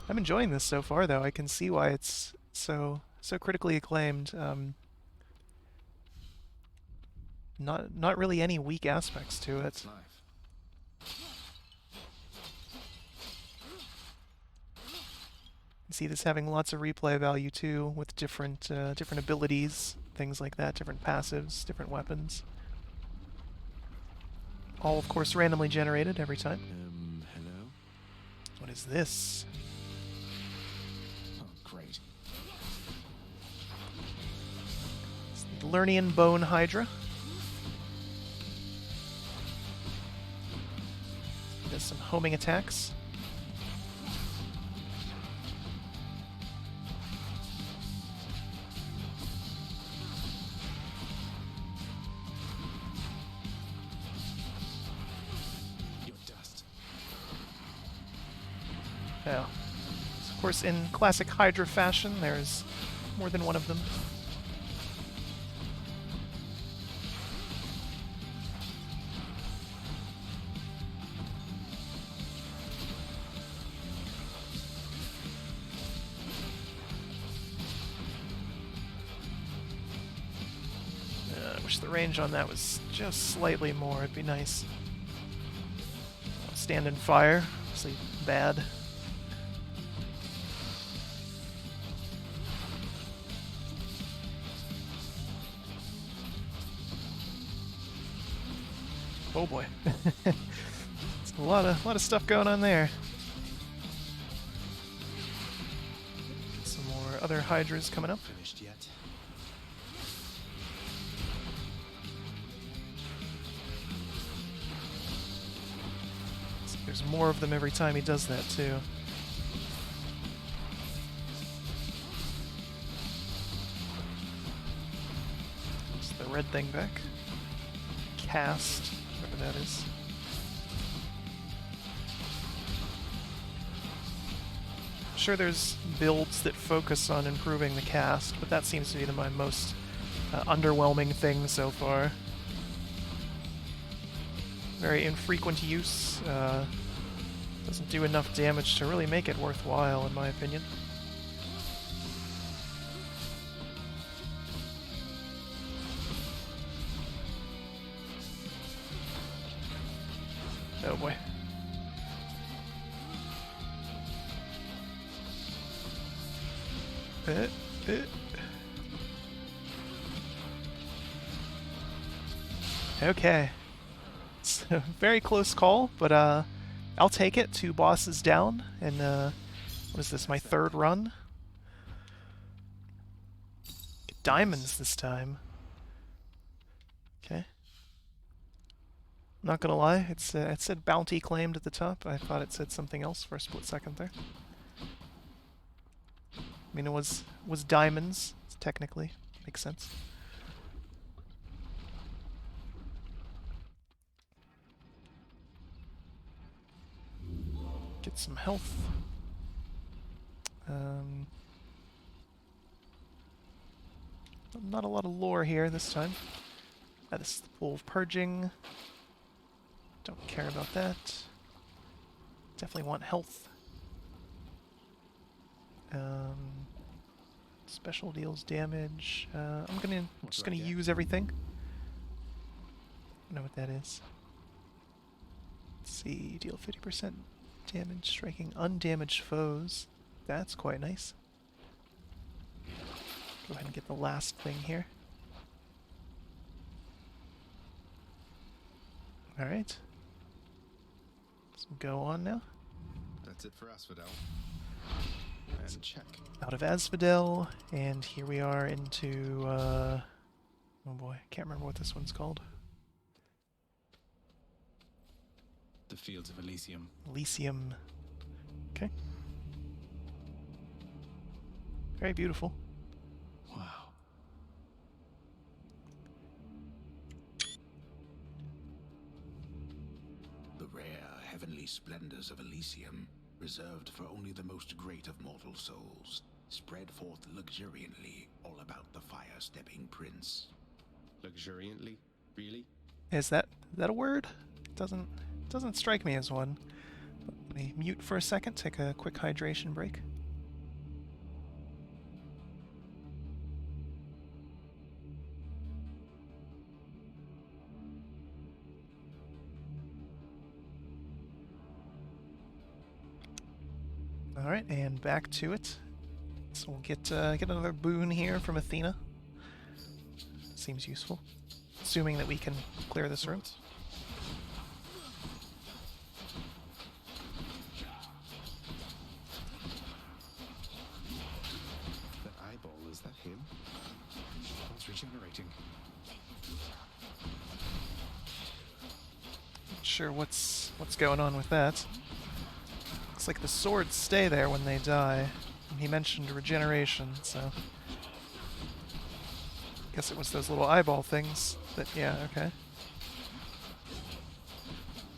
I'm enjoying this so far, though. I can see why it's so critically acclaimed. Not really any weak aspects to it. That's life. You see this having lots of replay value too, with different different abilities, things like that, different passives, different weapons. All, of course, randomly generated every time. Hello? What is this? Oh, great. It's the Lernian Bone Hydra. Does some homing attacks. You're dust. Yeah. So of course, in classic Hydra fashion, there's more than one of them. I wish the range on that was just slightly more. It'd be nice. Stand and fire. Obviously bad. Oh boy. It's a lot of stuff going on there. Some more other Hydras coming up. Finished yet? There's more of them every time he does that too. It's the red thing back. Cast, whatever that is. I'm sure there's builds that focus on improving the cast, but that seems to be my most underwhelming thing so far. Very infrequent use. Doesn't do enough damage to really make it worthwhile, in my opinion. Oh boy. Uh. Okay. It's a very close call, but I'll take it. 2 bosses down, and what is this, my 3rd run? Get diamonds this time. Okay. Not gonna lie, it said bounty claimed at the top. I thought it said something else for a split second there. I mean, it was diamonds, technically. Makes sense. Get some health. Not a lot of lore here this time. This is the pool of purging. Don't care about that. Definitely want health. Special deals damage. I'm just gonna use everything. I don't know what that is. Let's see. Deal 50% damage striking undamaged foes. That's quite nice. Go ahead and get the last thing here. Alright. Let's go on now. That's it for Asphodel. And check. Out of Asphodel, and here we are into, oh boy, can't remember what this one's called. The Fields of Elysium. Elysium. Okay. Very beautiful. Wow. The rare heavenly splendors of Elysium, reserved for only the most great of mortal souls, spread forth luxuriantly all about the fire-stepping prince. Luxuriantly? Really? Is that a word? Doesn't strike me as one. Let me mute for a second, take a quick hydration break. Alright, and back to it. So we'll get another boon here from Athena. Seems useful. Assuming that we can clear this room. That eyeball, is that him? It's regenerating. Not sure what's going on with that. Looks like the swords stay there when they die. And he mentioned regeneration, so guess it was those little eyeball things that, yeah, okay.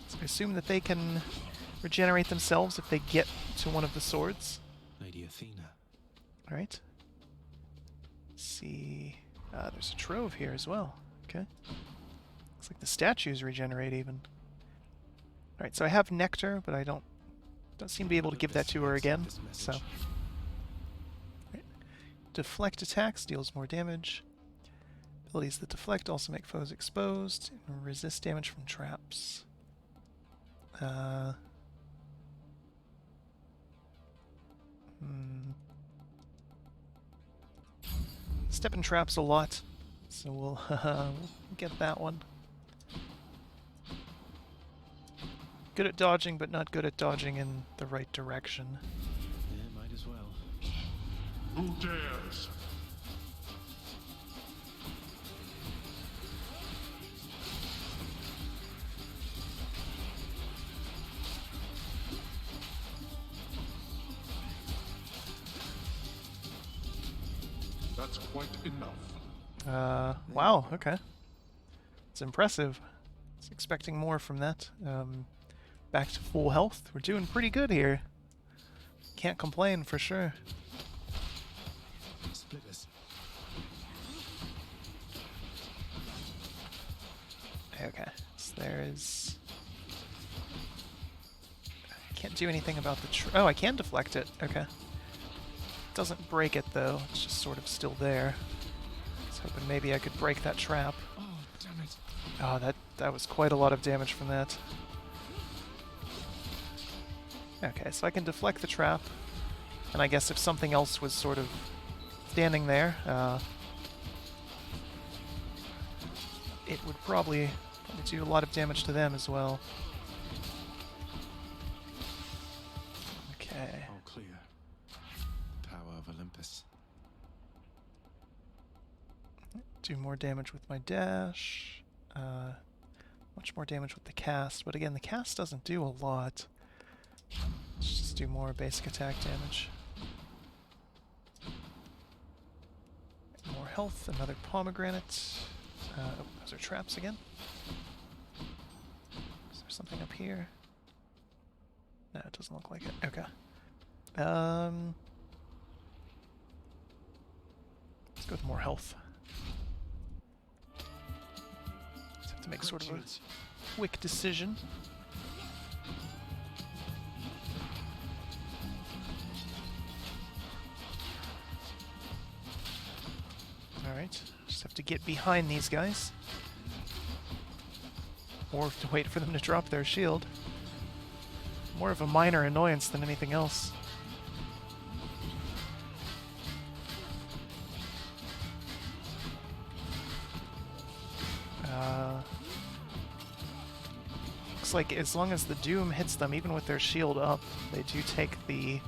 So I assume that they can regenerate themselves if they get to one of the swords. Lady Athena. Alright. See, there's a trove here as well. Okay. Looks like the statues regenerate even. Alright, so I have nectar, but I don't seem to be able to give that to her again, so. Right. Deflect attacks, deals more damage. Abilities that deflect also make foes exposed and resist damage from traps. Step in traps a lot, so we'll get that one. Good at dodging, but not good at dodging in the right direction. Yeah, might as well. Who dares? That's quite enough. Wow, okay. It's impressive. I was expecting more from that. Back to full health. We're doing pretty good here. Can't complain for sure. Splitters. Okay, so there is... I can't do anything about the oh, I can deflect it. Okay. Doesn't break it though, it's just sort of still there. I was hoping maybe I could break that trap. Oh, damn it. Oh, that was quite a lot of damage from that. Okay, so I can deflect the trap, and I guess if something else was sort of standing there, it would probably do a lot of damage to them as well. Okay. All clear. Power of Olympus. Do more damage with my dash. Much more damage with the cast, but again, the cast doesn't do a lot. Let's just do more basic attack damage. More health, another pomegranate. Oh, those are traps again. Is there something up here? No, it doesn't look like it. Okay. Let's go with more health. Just have to make sort of a quick decision. Alright, just have to get behind these guys. Or to wait for them to drop their shield. More of a minor annoyance than anything else. Looks like as long as the Doom hits them, even with their shield up, they do take the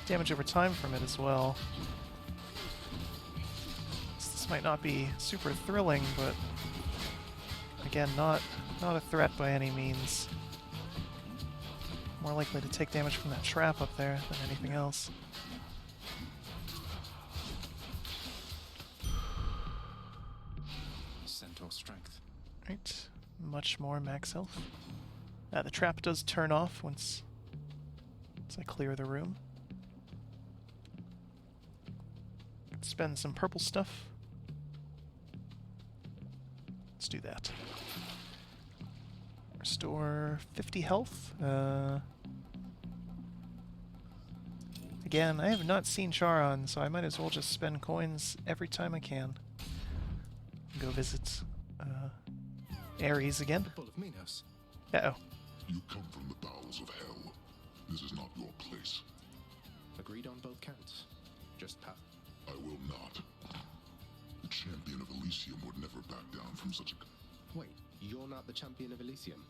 damage over time from it as well. This might not be super thrilling, but again, not a threat by any means. More likely to take damage from that trap up there than anything else. Centaur strength. Right, much more max health. The trap does turn off once I clear the room. Spend some purple stuff. Let's do that. Restore 50 health. Again, I have not seen Charon, so I might as well just spend coins every time I can. Go visit Ares again. The Bull of Minos. Uh-oh. You come from the bowels of hell. This is not your place. agreed on both counts. Just pat. I will not. The champion of Elysium would never back down from such a... Wait, you're not the champion of Elysium?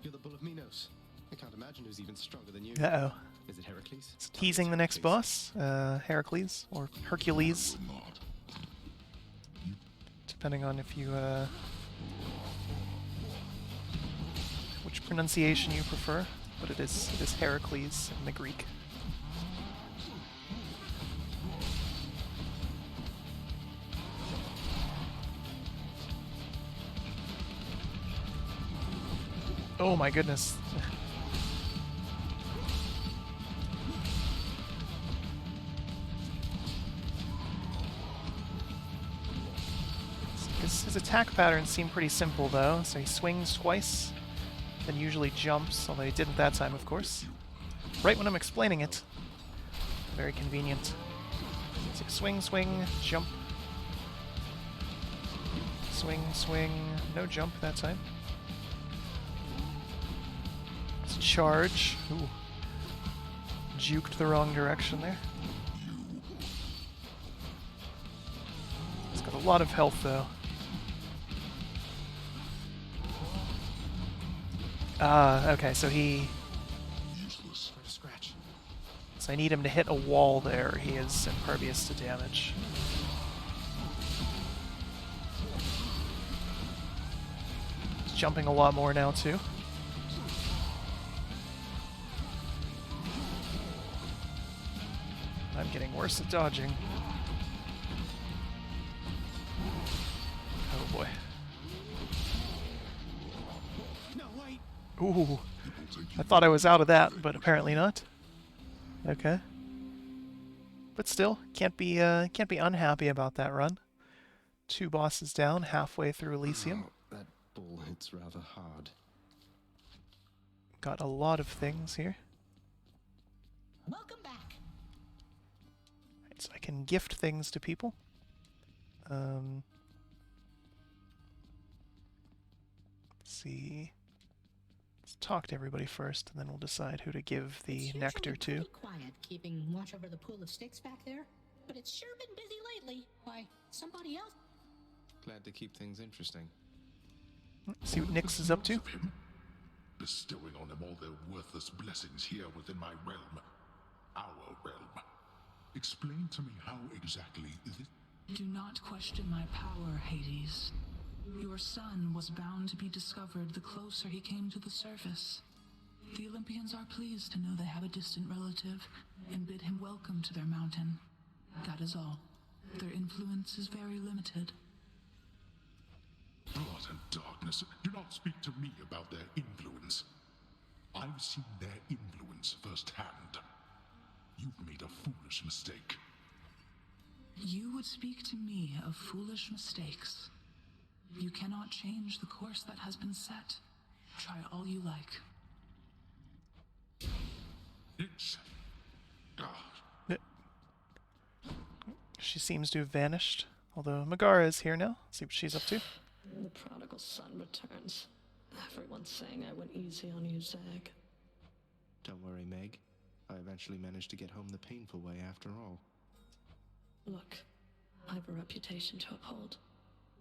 You're the Bull of Minos. I can't imagine who's even stronger than you. Uh-oh. Is it Heracles? It's teasing the next boss, Heracles, or Hercules, I will not. depending on if you, which pronunciation you prefer, but it is Heracles in the Greek. Oh my goodness. His attack patterns seem pretty simple though, so he swings twice, then usually jumps, although he didn't that time of course. Right when I'm explaining it. Very convenient. So swing, swing, jump. Swing, swing, no jump that time. Let's charge. Ooh. Juked the wrong direction there. He's got a lot of health though. Okay, so he... Useless. Scratch. So I need him to hit a wall there. He is impervious to damage. He's jumping a lot more now, too. I'm getting worse at dodging. Oh boy. No, wait! Ooh. I thought I was out of that, but apparently not. Okay. But still, can't be unhappy about that run. 2 bosses down, halfway through Elysium. Oh, that bull hits rather hard. Got a lot of things here. Welcome back. Right, so I can gift things to people. Let's see. Let's talk to everybody first, and then we'll decide who to give the It's nectar usually to. pretty quiet keeping watch over the pool of sticks back there, but it's sure been busy lately. Why, somebody else? Glad to keep things interesting. See what Nyx is up to. Of him, bestowing on him all their worthless blessings here within my realm. Our realm. Explain to me how exactly this... Do not question my power, Hades. Your son was bound to be discovered the closer he came to the surface. The Olympians are pleased to know they have a distant relative and bid him welcome to their mountain. That is all. Their influence is very limited. Blood and darkness. Do not speak to me about their influence. I've seen their influence firsthand. You've made a foolish mistake. You would speak to me of foolish mistakes. You cannot change the course that has been set. Try all you like. It's... She seems to have vanished, although Megara is here now. See what she's up to. The prodigal son returns. Everyone's saying I went easy on you, Zag. Don't worry, Meg. I eventually managed to get home the painful way after all. Look, I have a reputation to uphold.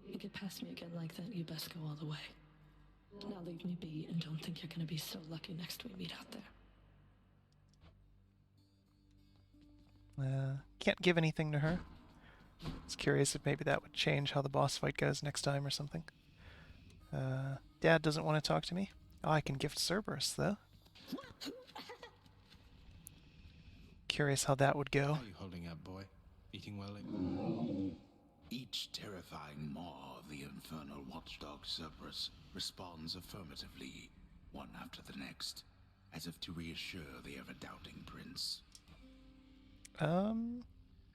You get past me again like that, you best go all the way. Now leave me be and don't think you're gonna be so lucky next we meet out there. Can't give anything to her. I was curious if maybe that would change how the boss fight goes next time or something. Dad doesn't want to talk to me. Oh, I can gift Cerberus, though. Curious how that would go. How are you holding up, boy? Eating well? Each terrifying maw of the infernal watchdog Cerberus responds affirmatively, one after the next, as if to reassure the ever-doubting prince.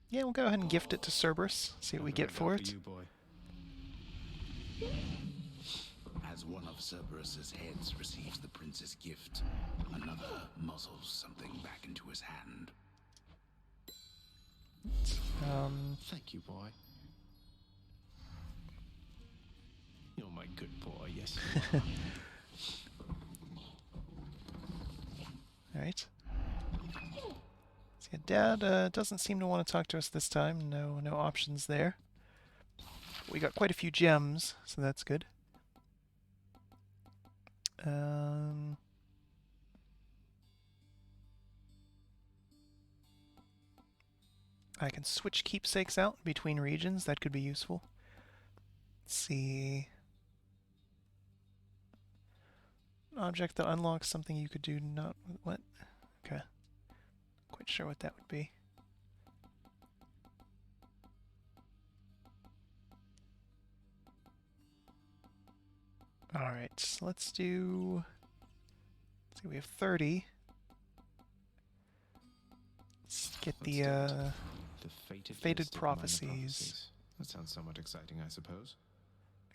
Yeah, we'll go ahead and gift it to Cerberus. See what we get for it. You, boy. As one of Cerberus's heads receives the prince's gift, another muzzles something back into his hand. Thank you, boy. You're my good boy, yes. Alright. See, Dad doesn't seem to want to talk to us this time. No options there. We got quite a few gems, so that's good. I can switch keepsakes out between regions. That could be useful. Let's see. An object that unlocks something you could do not... What? Okay. Quite sure what that would be. Alright, so let's do... Let's see, we have 30. Let's get the Fated Prophecies. That sounds somewhat exciting, I suppose.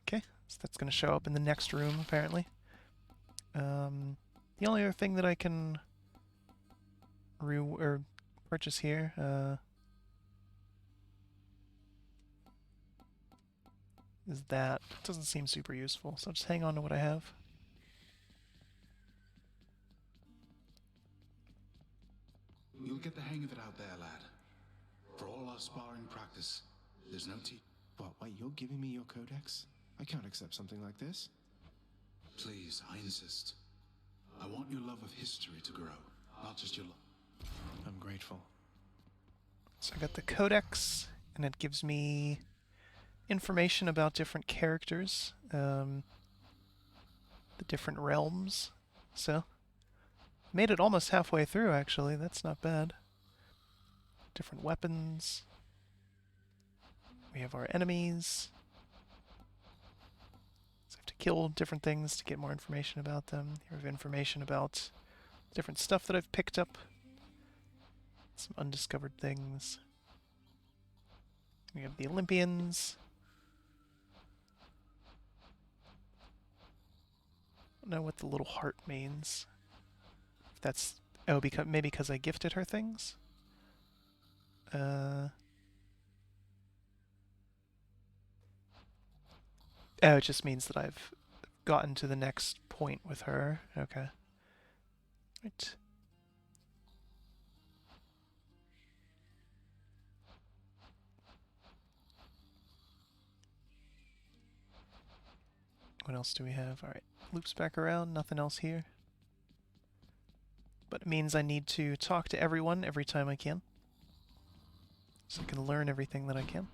Okay, so that's going to show up in the next room, apparently. The only other thing that I can purchase here, is that. It doesn't seem super useful, so I'll just hang on to what I have. You'll get the hang of it out there, lad. For all our sparring practice, there's no What, wait, you're giving me your codex? I can't accept something like this. Please, I insist. I want your love of history to grow, not just your love. I'm grateful. So I got the codex, and it gives me information about different characters, the different realms. So, made it almost halfway through, actually. That's not bad. Different weapons. We have our enemies. So I have to kill different things to get more information about them. Here we have information about different stuff that I've picked up. Some undiscovered things. We have the Olympians. I don't know what the little heart means. If that's... Oh, maybe because I gifted her things? Oh, it just means that I've gotten to the next point with her. Okay. Right. What else do we have? Alright, loops back around, nothing else here. But it means I need to talk to everyone every time I can. So I can learn everything that I can.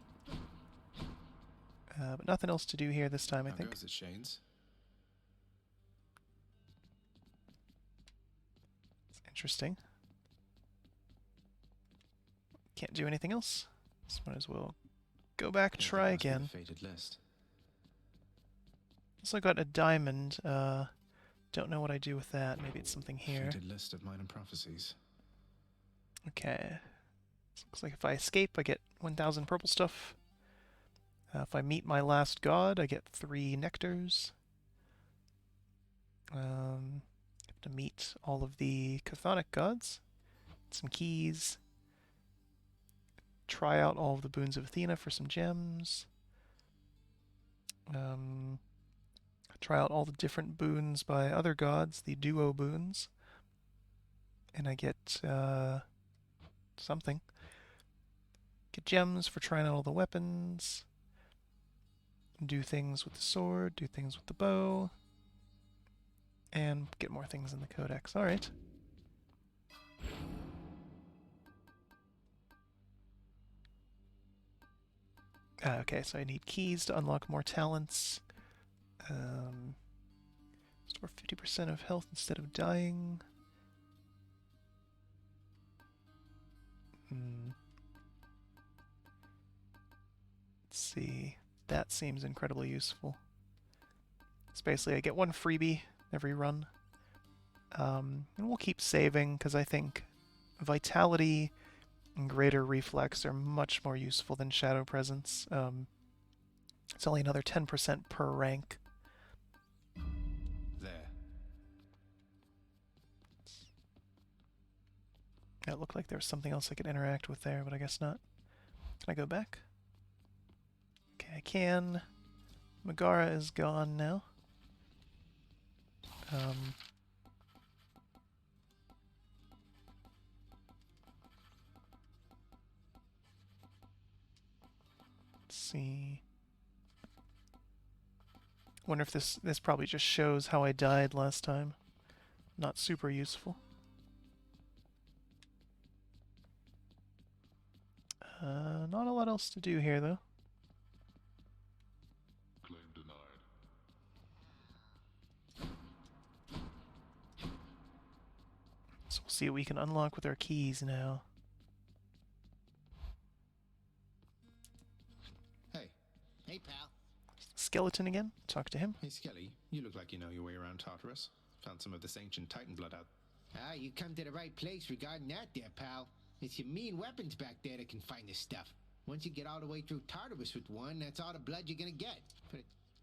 But nothing else to do here this time, I think. How goes it, Shane's? It's interesting. Can't do anything else. So might as well go back, try again. Fated list. Also got a diamond. Don't know what I do with that. Maybe it's something here. Fated list of minor prophecies. Okay. Looks like if I escape, I get 1,000 purple stuff. If I meet my last god, I get 3 nectars. Have to meet all of the chthonic gods. Some keys. Try out all of the boons of Athena for some gems. Try out all the different boons by other gods, the duo boons. And I get something. Get gems for trying out all the weapons. Do things with the sword, do things with the bow. And get more things in the codex. Alright. Okay, so I need keys to unlock more talents. Store 50% of health instead of dying. Let's see. That seems incredibly useful. So basically I get 1 freebie every run. And we'll keep saving, because I think Vitality and Greater Reflex are much more useful than Shadow Presence. It's only another 10% per rank. There. It looked like there was something else I could interact with there, but I guess not. Can I go back? Okay, I can. Megara is gone now. see. Wonder if this probably just shows how I died last time. Not super useful. Not a lot else to do here though. Claim denied. So we'll see what we can unlock with our keys now. Hey, pal. Skeleton again? Talk to him. Hey, Skelly, you look like you know your way around Tartarus. Found some of this ancient Titan blood out. Ah, you come to the right place regarding that there, pal. It's your mean weapons back there that can find this stuff. Once you get all the way through Tartarus with one, that's all the blood you're gonna get.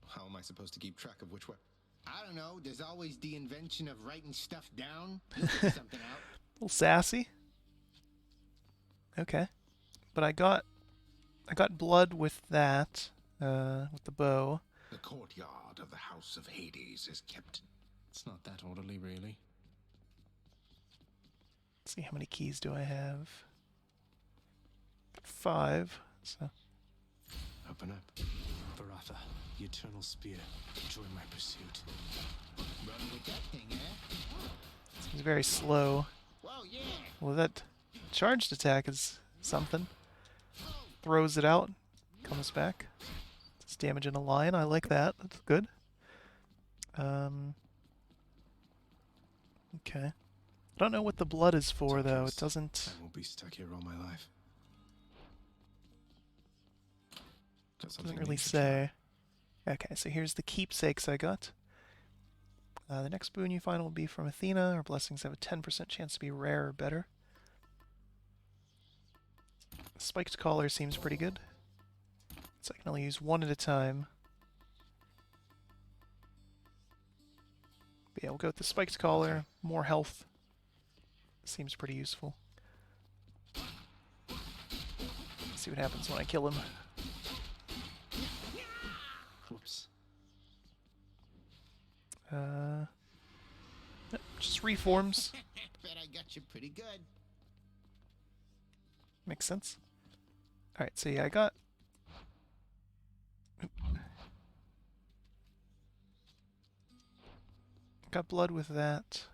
How am I supposed to keep track of which one? I don't know, there's always the invention of writing stuff down. You'll figure something out. A little sassy. Okay. But I got blood with that, with the bow. The courtyard of the House of Hades is kept. It's not that orderly, really. Let's see, how many keys do I have? 5. So Open up. Baratha, the Eternal Spear. Join my pursuit. Run with that thing, eh? seems very slow. Whoa, yeah. Well, that charged attack is something. Throws it out, comes back. It's damage in a line. I like that. That's good. Okay. I don't know what the blood is for, though. It doesn't... I won't be stuck here all my life. Doesn't really say. Okay, so here's the keepsakes I got. The next boon you find will be from Athena. Her blessings have a 10% chance to be rare or better. Spiked collar seems pretty good. So I can only use one at a time. But yeah, we'll go with the spiked collar. More health. Seems pretty useful. Let's see what happens when I kill him. Whoops. Just reforms. Bet I got you pretty good. Makes sense. Alright, so yeah, I got... Got blood with that.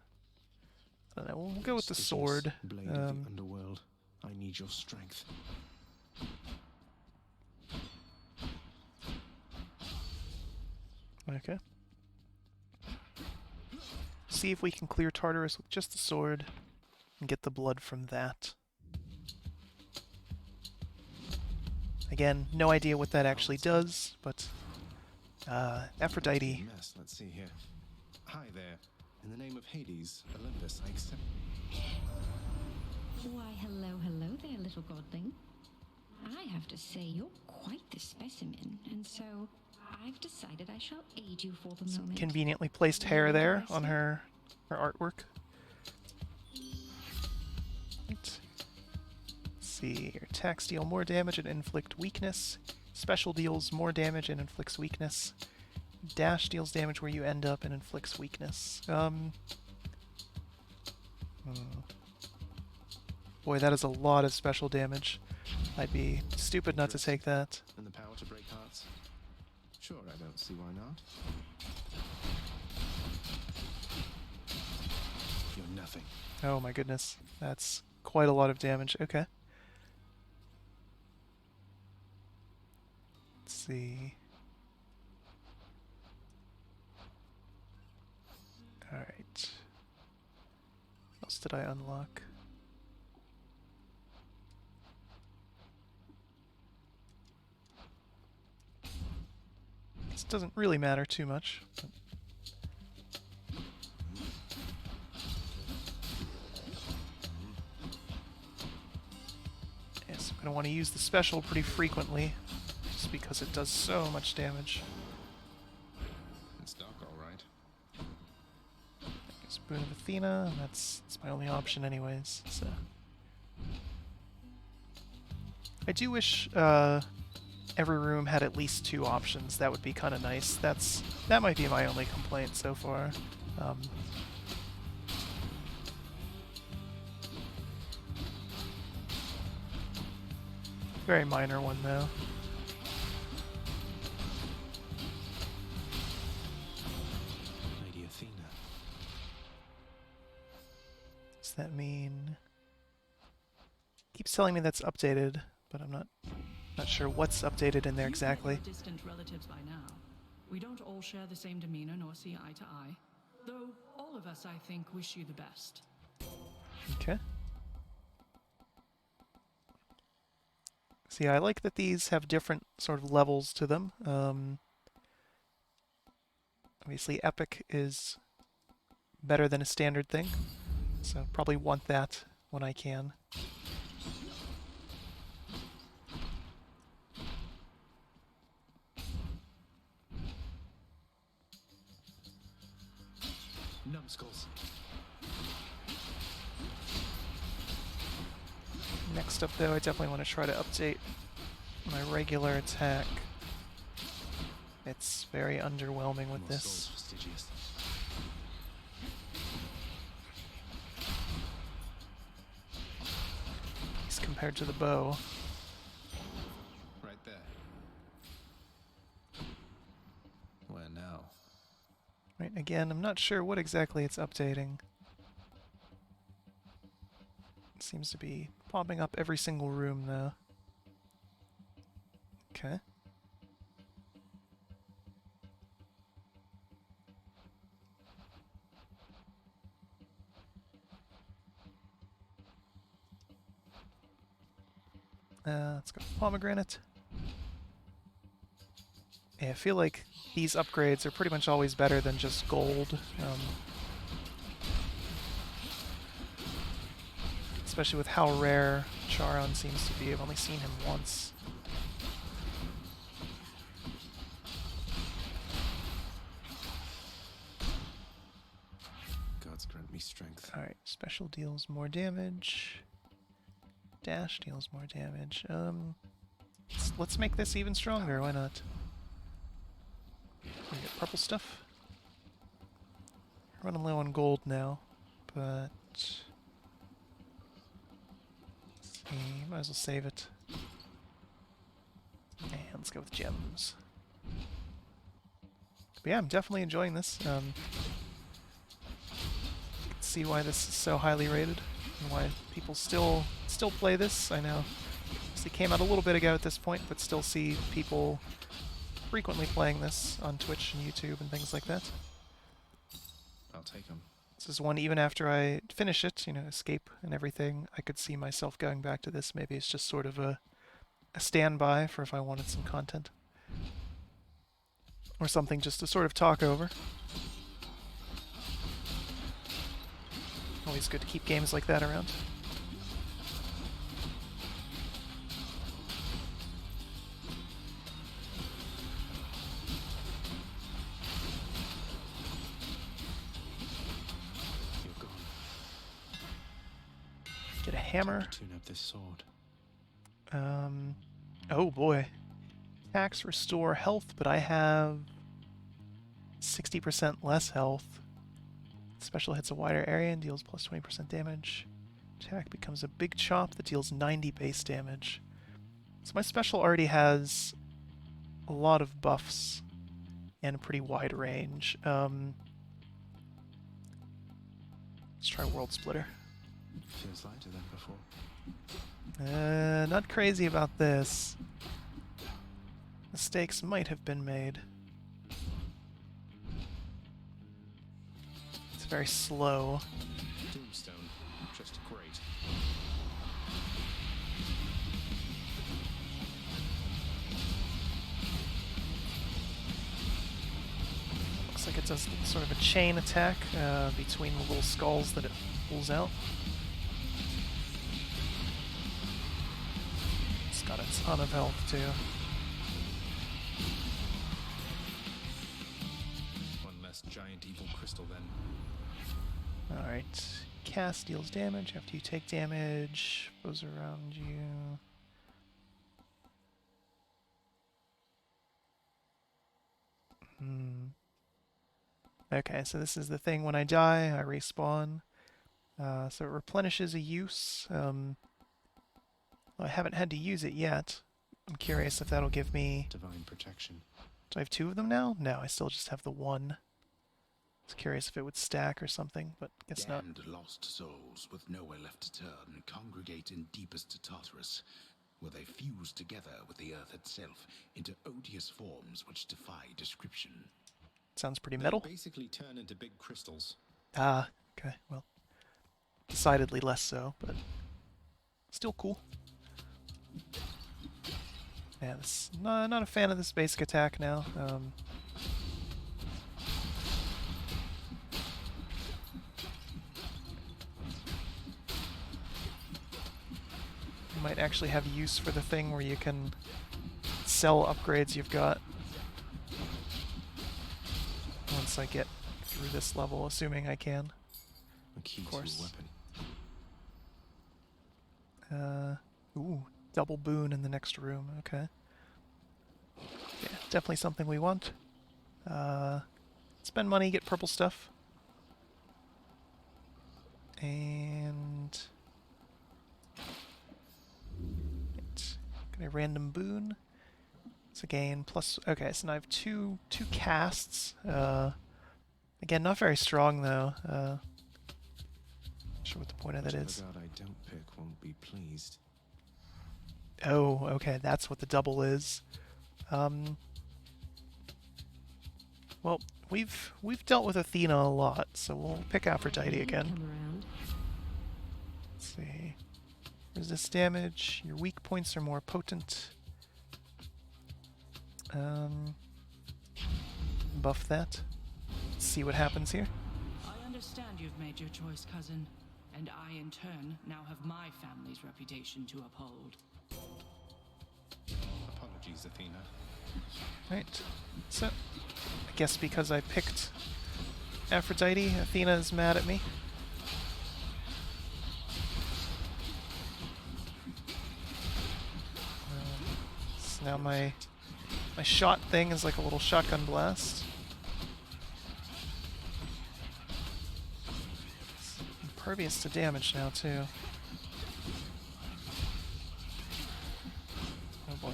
I don't know, we'll go with the sword. Blade of the Underworld. I need your strength. Okay. See if we can clear Tartarus with just the sword and get the blood from that. Again, no idea what that actually does, but Aphrodite. Mess. Let's see here. Hi there. In the name of Hades, Olympus, I accept. Why, hello there, little godling. I have to say, you're quite the specimen, and so I've decided I shall aid you for the moment. Conveniently placed hair there on her artwork. Right. Let's see, your attacks deal more damage and inflict weakness. Special deals more damage and inflicts weakness. Dash deals damage where you end up and inflicts weakness. Boy, that is a lot of special damage. I'd be stupid not to take that. And the power to break hearts? Sure, I don't see why not. You're nothing. Oh my goodness. That's quite a lot of damage. Okay. Let's see. Alright. What else did I unlock? This doesn't really matter too much. But yes, I'm going to want to use the special pretty frequently, just because it does so much damage. It's dark, all right. Spoon of Athena, and that's my only option anyways, so... I do wish every room had at least 2 options. That would be kind of nice. That might be my only complaint so far. Very minor one though. Does that mean... Keeps telling me that's updated, but I'm not sure what's updated in there exactly. You distant relatives by now. We don't all share the same demeanor nor see eye to eye, though all of us, I think, wish you the best. Okay. See, I like that these have different sort of levels to them. Obviously, epic is better than a standard thing, so probably want that when I can. Numbskulls. Next up, though, I definitely want to try to update my regular attack. It's very underwhelming with this. Fastidious. At least compared to the bow. Right there. Where now? Right, again, I'm not sure what exactly it's updating. It seems to be popping up every single room, though. Okay. Let's go pomegranate. Yeah, I feel like these upgrades are pretty much always better than just gold. Especially with how rare Charon seems to be. I've only seen him once. Gods grant me strength. Alright, special deals more damage. Dash deals more damage. Let's make this even stronger, why not? We get purple stuff. Running low on gold now, but... might as well save it. And let's go with gems. But yeah, I'm definitely enjoying this. You can see why this is so highly rated and why people still play this. I know it came out a little bit ago at this point, but still see people frequently playing this on Twitch and YouTube and things like that. I'll take them. This is one, even after I finish it, you know, escape and everything, I could see myself going back to this. Maybe it's just sort of a standby for if I wanted some content. Or something just to sort of talk over. Always good to keep games like that around. Get a hammer. Tune up this sword. Oh boy. Attacks restore health, but I have 60% less health. Special hits a wider area and deals plus 20% damage. Attack becomes a big chop that deals 90 base damage. So my special already has a lot of buffs and a pretty wide range. Let's try World Splitter. Feels lighter than before. Not crazy about this. Mistakes might have been made. It's very slow. Tombstone. Just great. Looks like it does sort of a chain attack between the little skulls that it pulls out. It's got a ton of health too. One less giant evil crystal then. Alright. Cast deals damage after you take damage. Foes around you. Okay, so this is the thing when I die, I respawn. So it replenishes a use. I haven't had to use it yet. I'm curious if that'll give me... Divine protection. Do I have two of them now? No, I still just have the one. was curious if it would stack or something, but guess not. Damned lost souls with nowhere left to turn congregate in deepest Tartarus, where they fuse together with the earth itself into odious forms which defy description. Sounds pretty They metal. basically turn into big crystals. Ah, okay, well, decidedly less so, but still cool. Yeah, not a fan of this basic attack now. You might actually have use for the thing where you can sell upgrades you've got. Once I get through this level, assuming I can. A key Of course. to a weapon. Ooh, double boon in the next room. Okay. Yeah, definitely something we want. Spend money, get purple stuff. And get a random boon. So again, plus. Okay, so now I have two casts. Again, not very strong though. Not sure what the point of that is. God I don't pick won't be pleased. Oh, okay, that's what the double is. Well, we've dealt with Athena a lot, so we'll pick Aphrodite again. Let's see. Resist damage. Your weak points are more potent. Buff that. Let's see what happens here. I understand you've made your choice, cousin. And I, in turn, now have my family's reputation to uphold. Apologies, Athena. Right. So, I guess because I picked Aphrodite, Athena is mad at me. So now my shot thing is like a little shotgun blast. It's impervious to damage now, too. Oh boy.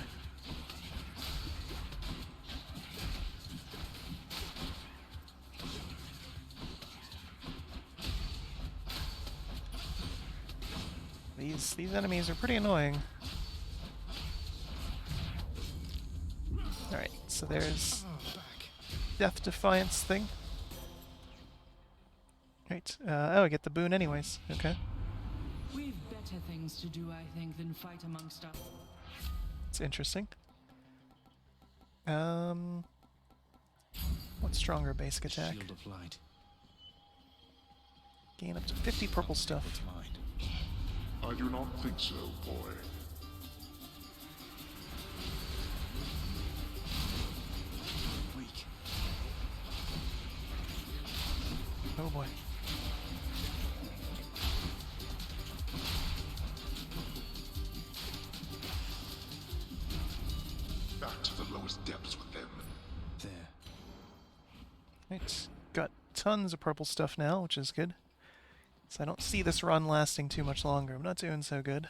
These enemies are pretty annoying. Alright, so there's Death Defiance thing. Right, oh, I get the boon anyways. Okay. We've better things to do, I think, than fight amongst us. It's interesting. What's stronger basic attack? Shield of light. Gain up to 50 purple stuff. I do not think so, boy. Weak. Oh boy. Back to the lowest depths with them. There. Right, got tons of purple stuff now, which is good. So I don't see this run lasting too much longer. I'm not doing so good.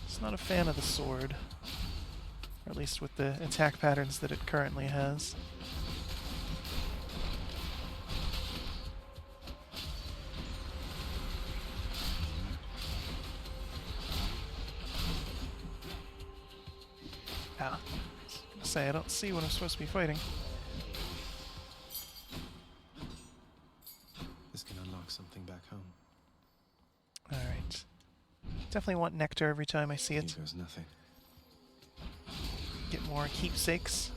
Just not a fan of the sword. Or at least with the attack patterns that it currently has. Ah. I was gonna say, I don't see what I'm supposed to be fighting. This can unlock something back home. Alright. Definitely want nectar every time I see it. Here goes nothing. Get more keepsakes.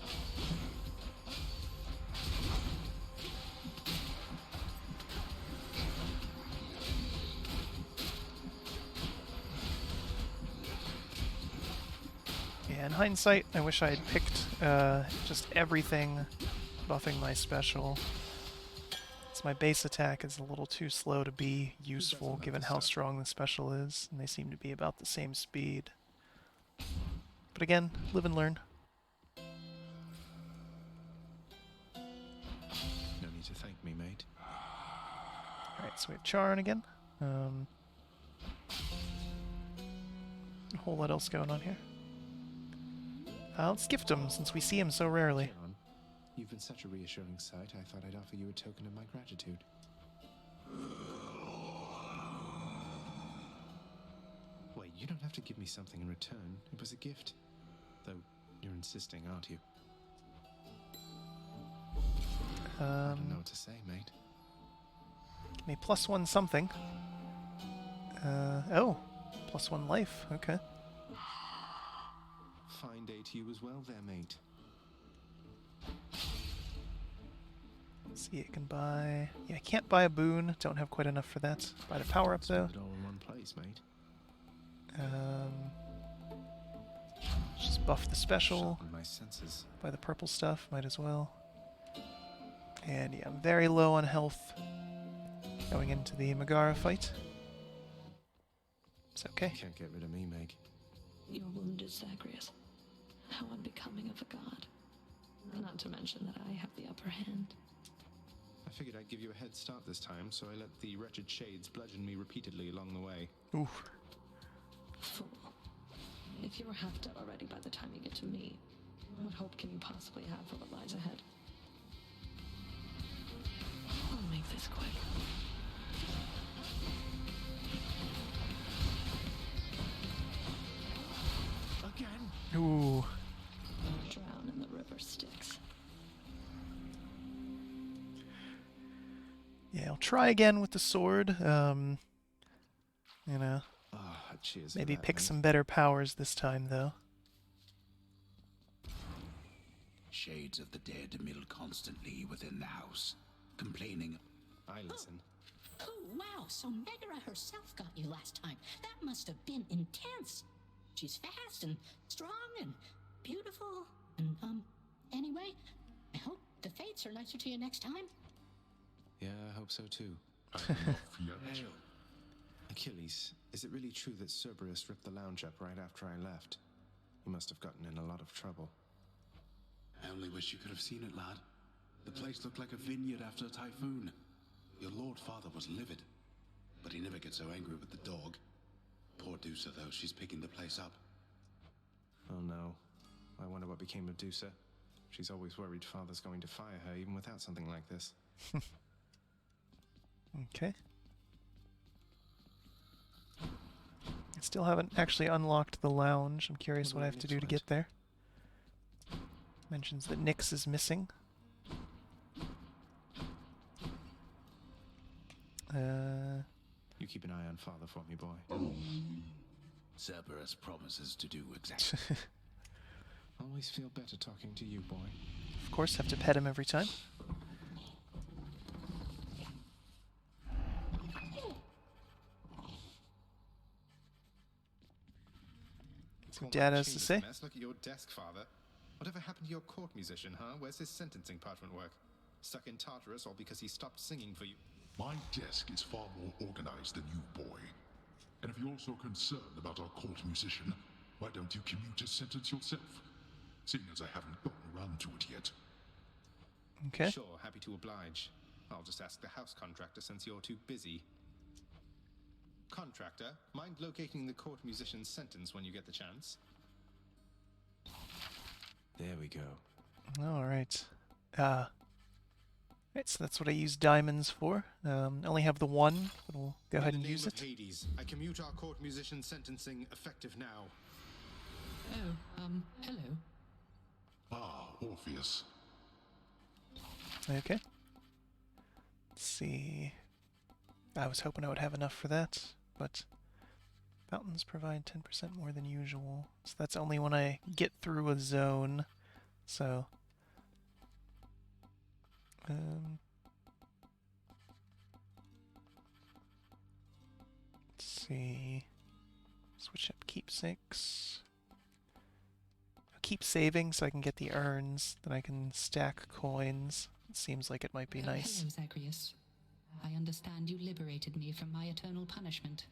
Yeah, in hindsight, I wish I had picked just everything buffing my special. My base attack is a little too slow to be useful given how strong the special is, and they seem to be about the same speed. But again, live and learn. No need to thank me, mate. Alright, so we have Charon again. A whole lot else going on here. Let's gift him since we see him so rarely. Charon, you've been such a reassuring sight, I thought I'd offer you a token of my gratitude. Wait, you don't have to give me something in return. It was a gift. Though, you're insisting, aren't you? I don't know what to say, mate. Give me +1 something. Oh, +1 life. Okay. Fine day to you as well there, mate. Let's see, I can buy... Yeah, I can't buy a boon. Don't have quite enough for that. Buy the power-up, though. Spend it all in one place, mate. Just buff the special. Sharpen my senses. Buy the purple stuff. Might as well. And yeah, I'm very low on health going into the Megara fight. It's okay. You can't get rid of me, Meg. You're wounded, Zagreus. How unbecoming of a god. Not to mention that I have the upper hand. I figured I'd give you a head start this time, so I let the wretched shades bludgeon me repeatedly along the way. Oof. Fool. If you were half dead already by the time you get to me, what hope can you possibly have for what lies ahead? I'll make this quick. Again? Ooh. Drown in the river Styx. Yeah, I'll try again with the sword. You know, Cheers for maybe that, pick mate. some better powers this time, though. Shades of the dead mill constantly within the house, complaining. I listen. Oh, wow, so Megara herself got you last time. That must have been intense. She's fast and strong and beautiful. And, anyway, I hope the fates are nicer to you next time. Yeah, I hope so too. I'm not yet. Achilles, is it really true that Cerberus ripped the lounge up right after I left? He must have gotten in a lot of trouble. I only wish you could have seen it, lad. The place looked like a vineyard after a typhoon. Your lord father was livid, but he never gets so angry with the dog. Poor Dusa, though, she's picking the place up. Oh no. I wonder what became of Dusa. She's always worried father's going to fire her even without something like this. Okay. I still haven't actually unlocked the lounge. I'm curious what I have to do to get there. Mentions that Nyx is missing. You keep an eye on father for me, boy. Cerberus promises to do exactly. Always feel better talking to you, boy. Of course, have to pet him every time. That's what Dad has to say. Mess. Look at your desk, father. Whatever happened to your court musician, huh? Where's his sentencing parchment work? Stuck in Tartarus, all because he stopped singing for you? My desk is far more organized than you, boy. And if you're so concerned about our court musician, why don't you commute his sentence yourself? Seeing as I haven't gotten around to it yet. Okay. Sure, happy to oblige. I'll just ask the house contractor since you're too busy. Contractor, mind locating the court musician's sentence when you get the chance? There we go. Alright. Right, so that's what I use diamonds for. I only have the one, but we'll go ahead In and the use name it. of Hades, I commute our court musician's sentencing effective now. Oh, hello. Ah, Orpheus. Okay. Let's see. I was hoping I would have enough for that, but fountains provide 10% more than usual. So that's only when I get through a zone. So let's see. Switch up keepsakes. I'll keep saving so I can get the urns. Then I can stack coins. It seems like it might be nice. Hello, Zagreus. I understand you liberated me from my eternal punishment.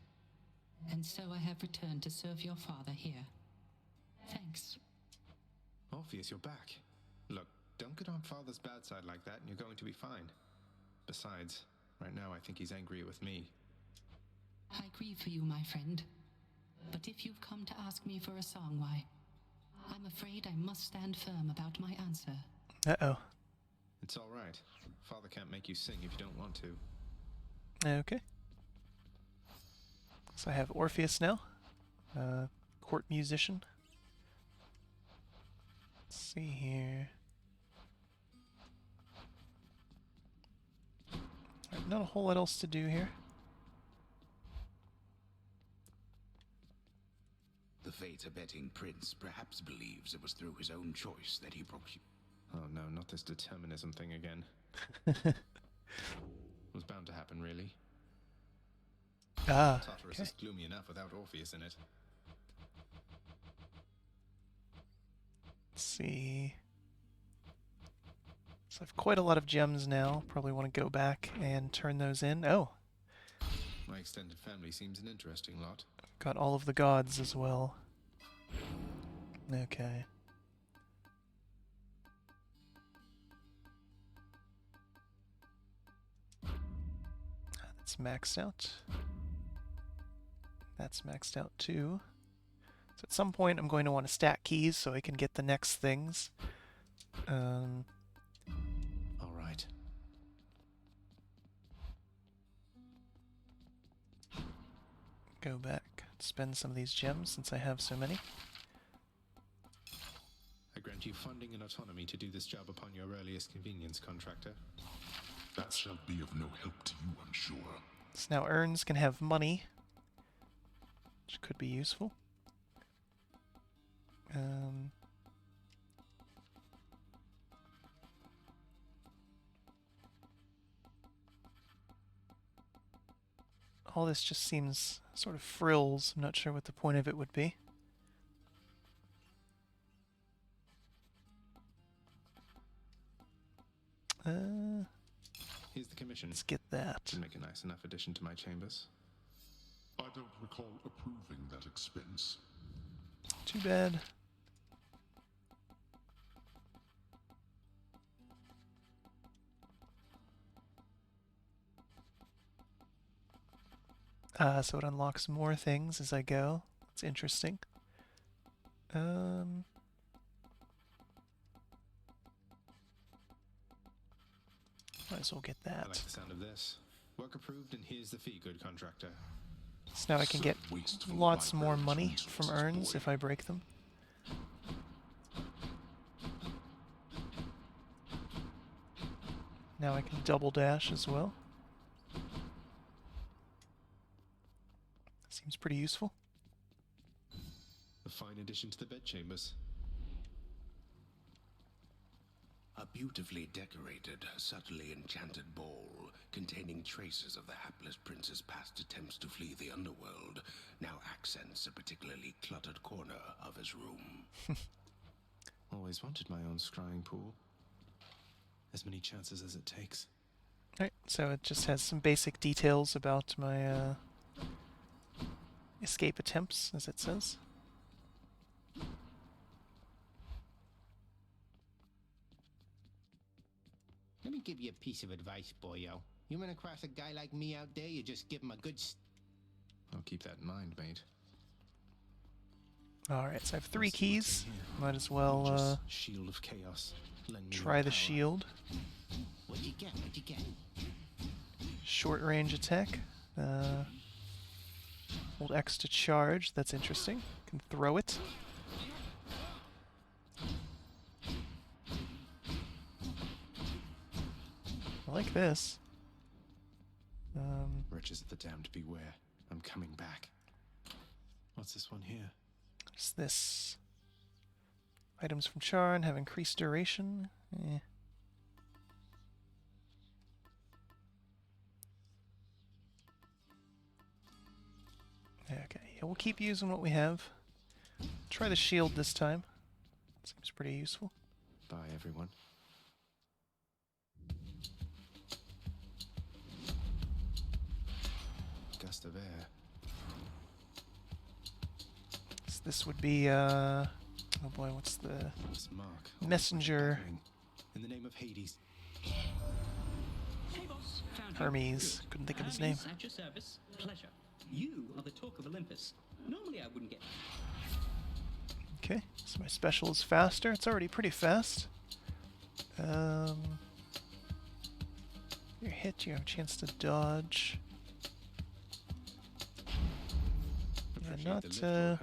And so I have returned to serve your father here. Thanks. Orpheus, you're back. Look, don't get on father's bad side like that and you're going to be fine. Besides, right now I think he's angry with me. I grieve for you, my friend. But if you've come to ask me for a song, why, I'm afraid I must stand firm about my answer. Uh-oh. It's all right. Father can't make you sing if you don't want to. Okay. So I have Orpheus now. Court musician. Let's see here. Not a whole lot else to do here. The fate-abetting prince perhaps believes it was through his own choice that he broke you. Oh no, not this determinism thing again. Was bound to happen, really. Ah, Tartarus okay. is gloomy enough without Orpheus in it. Let's see. So I have quite a lot of gems now. Probably want to go back and turn those in. Oh, My extended family seems an interesting lot. got all of the gods as well. Okay. That's maxed out. That's maxed out too. So at some point I'm going to want to stack keys so I can get the next things. All right. Go back, spend some of these gems since I have so many. I grant you funding and autonomy to do this job upon your earliest convenience, contractor. That shall be of no help to you, I'm sure. So now urns can have money, which could be useful. All this just seems sort of frills. I'm not sure what the point of it would be. Here's the commission. Let's get that. To make a nice enough addition to my chambers. I don't recall approving that expense. Too bad. So it unlocks more things as I go. It's interesting. Might as well get that. I like the sound of this. Work approved, and here's the fee, good contractor. So now I can get lots more money from urns if I break them. Now I can double dash as well. Seems pretty useful. A fine addition to the bedchambers. A beautifully decorated, subtly enchanted ball containing traces of the hapless prince's past attempts to flee the underworld now accents a particularly cluttered corner of his room. Always wanted my own scrying pool. As many chances as it takes. Alright, so it just has some basic details about my escape attempts, as it says. Let me give you a piece of advice, boyo. You run across a guy like me out there, you just give him a good I'll keep that in mind, mate. Alright, so I have 3 keys. Might as well Shield of Chaos. try the shield. What'd you get? What'd you get? Short range attack. Hold X to charge. That's interesting. Can throw it. I like this. Riches of the damned beware. I'm coming back. What's this one here? What's this? Items from Charn have increased duration. Okay, yeah, we'll keep using what we have. Try the shield this time. Seems pretty useful. Bye, everyone. Gust of air. So this would be, oh boy, what's the This mark. messenger? In the name of Hades. Hey, boss. Found you. Hermes. Good. Couldn't think of his name. Hermes, at your service. Pleasure. You are the talk of Olympus. Normally I wouldn't get... Okay, so my special is faster. It's already pretty fast. You're hit, you have a chance to dodge. Yeah, not, Now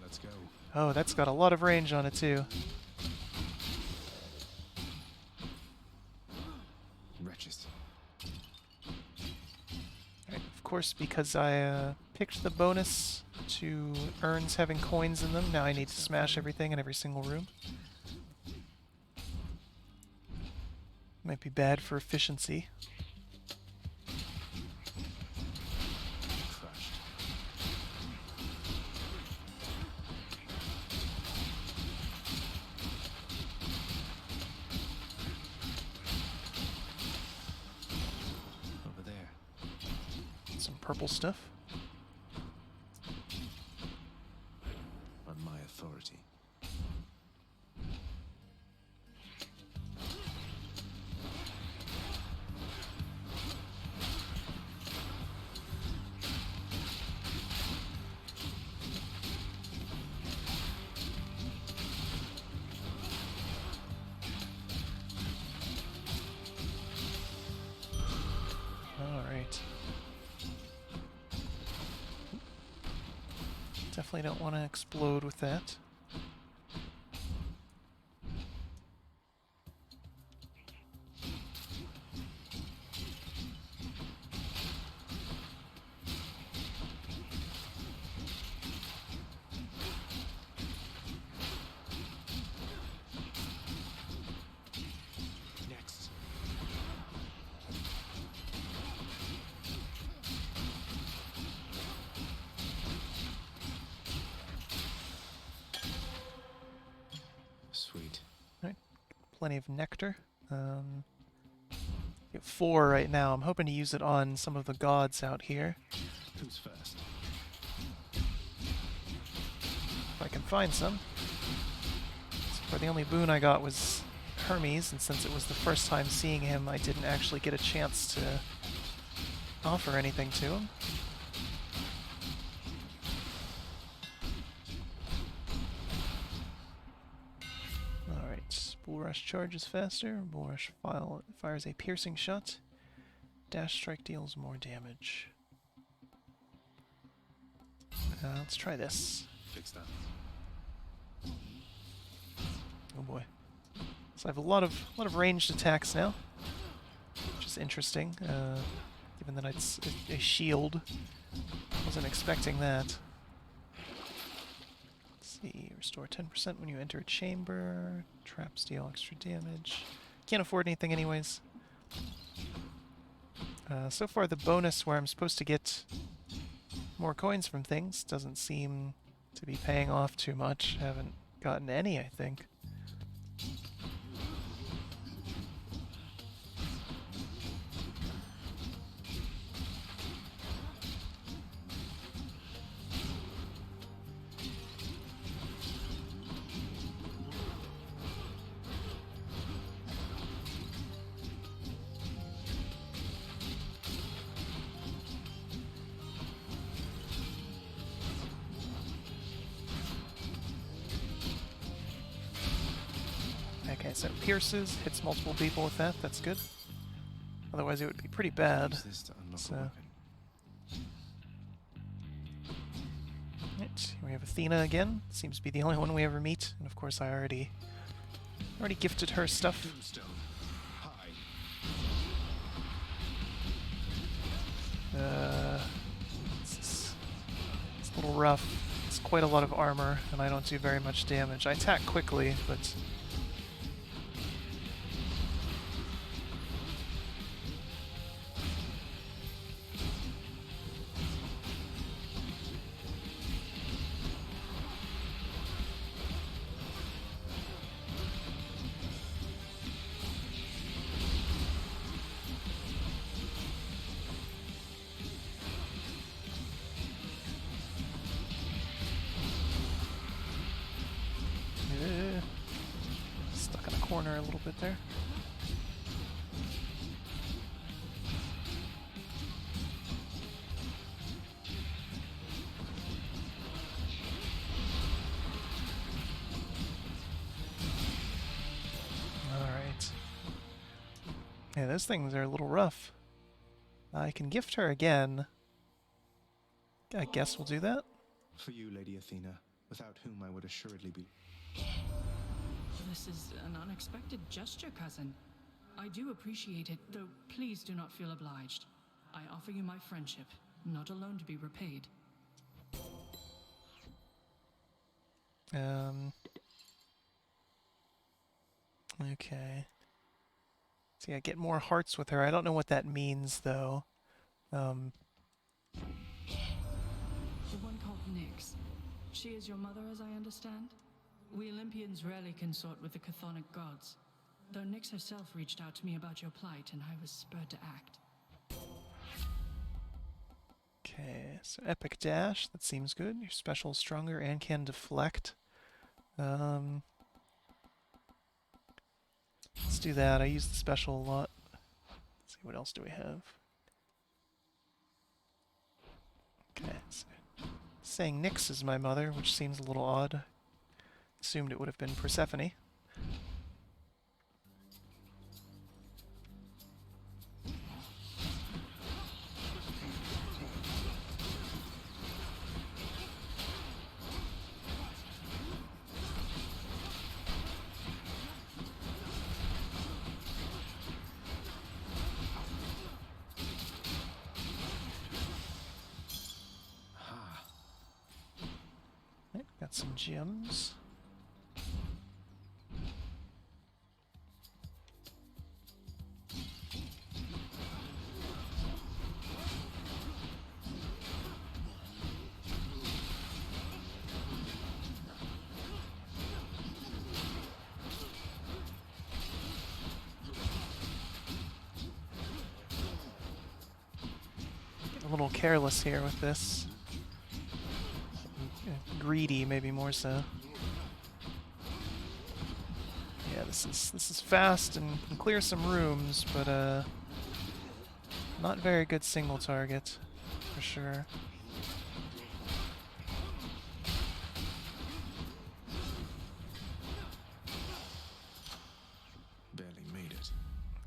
let's go. Oh, that's got a lot of range on it too. Wretches. Alright, of course, because I picked the bonus to urns having coins in them, now I need to smash everything in every single room. Might be bad for efficiency. Crushed. Over there. Some purple stuff. On my authority. Alright. Definitely don't want to explode with that. Next. Sweet. Alright, plenty of nectar. Get 4 right now. I'm hoping to use it on some of the gods out here. Who's first? If I can find some. So far the only boon I got was Hermes, and since it was the first time seeing him, I didn't actually get a chance to offer anything to him. Alright, Bull Rush charges faster, Bull Rush fires a piercing shot, Dash Strike deals more damage. Let's try this. Fix that. Oh boy. So I have a lot of ranged attacks now, which is interesting, given that it's a shield. Wasn't expecting that. Let's see, restore 10% when you enter a chamber, traps deal extra damage. Can't afford anything anyways. So far the bonus where I'm supposed to get more coins from things doesn't seem to be paying off too much. Haven't gotten any, I think. Okay, so it pierces, hits multiple people with that, that's good. Otherwise it would be pretty bad. Use this to unlock a So, weapon. right, here we have Athena again. Seems to be the only one we ever meet, and of course I already gifted her stuff. Tombstone. High. It's a little rough. It's quite a lot of armor, and I don't do very much damage. I attack quickly, but stuck in a corner a little bit there. Yeah, those things are a little rough. I can gift her again. I guess we'll do that. For you, Lady Athena, without whom I would assuredly be... This is an unexpected gesture, cousin. I do appreciate it, though please do not feel obliged. I offer you my friendship, not alone to be repaid. Okay. See, I get more hearts with her. I don't know what that means, though. The one called Nyx. She is your mother, as I understand? We Olympians rarely consort with the chthonic gods, though Nyx herself reached out to me about your plight, and I was spurred to act. Okay, so Epic Dash. That seems good. Your special is stronger and can deflect. Let's do that. I use the special a lot. Let's see, what else do we have? Okay, so saying Nyx is my mother, which seems a little odd. Assumed it would have been Persephone. Right, got some gems. A little careless here with this. Greedy, maybe more so. Yeah, this is fast and can clear some rooms, but not very good single target, for sure. Barely made it.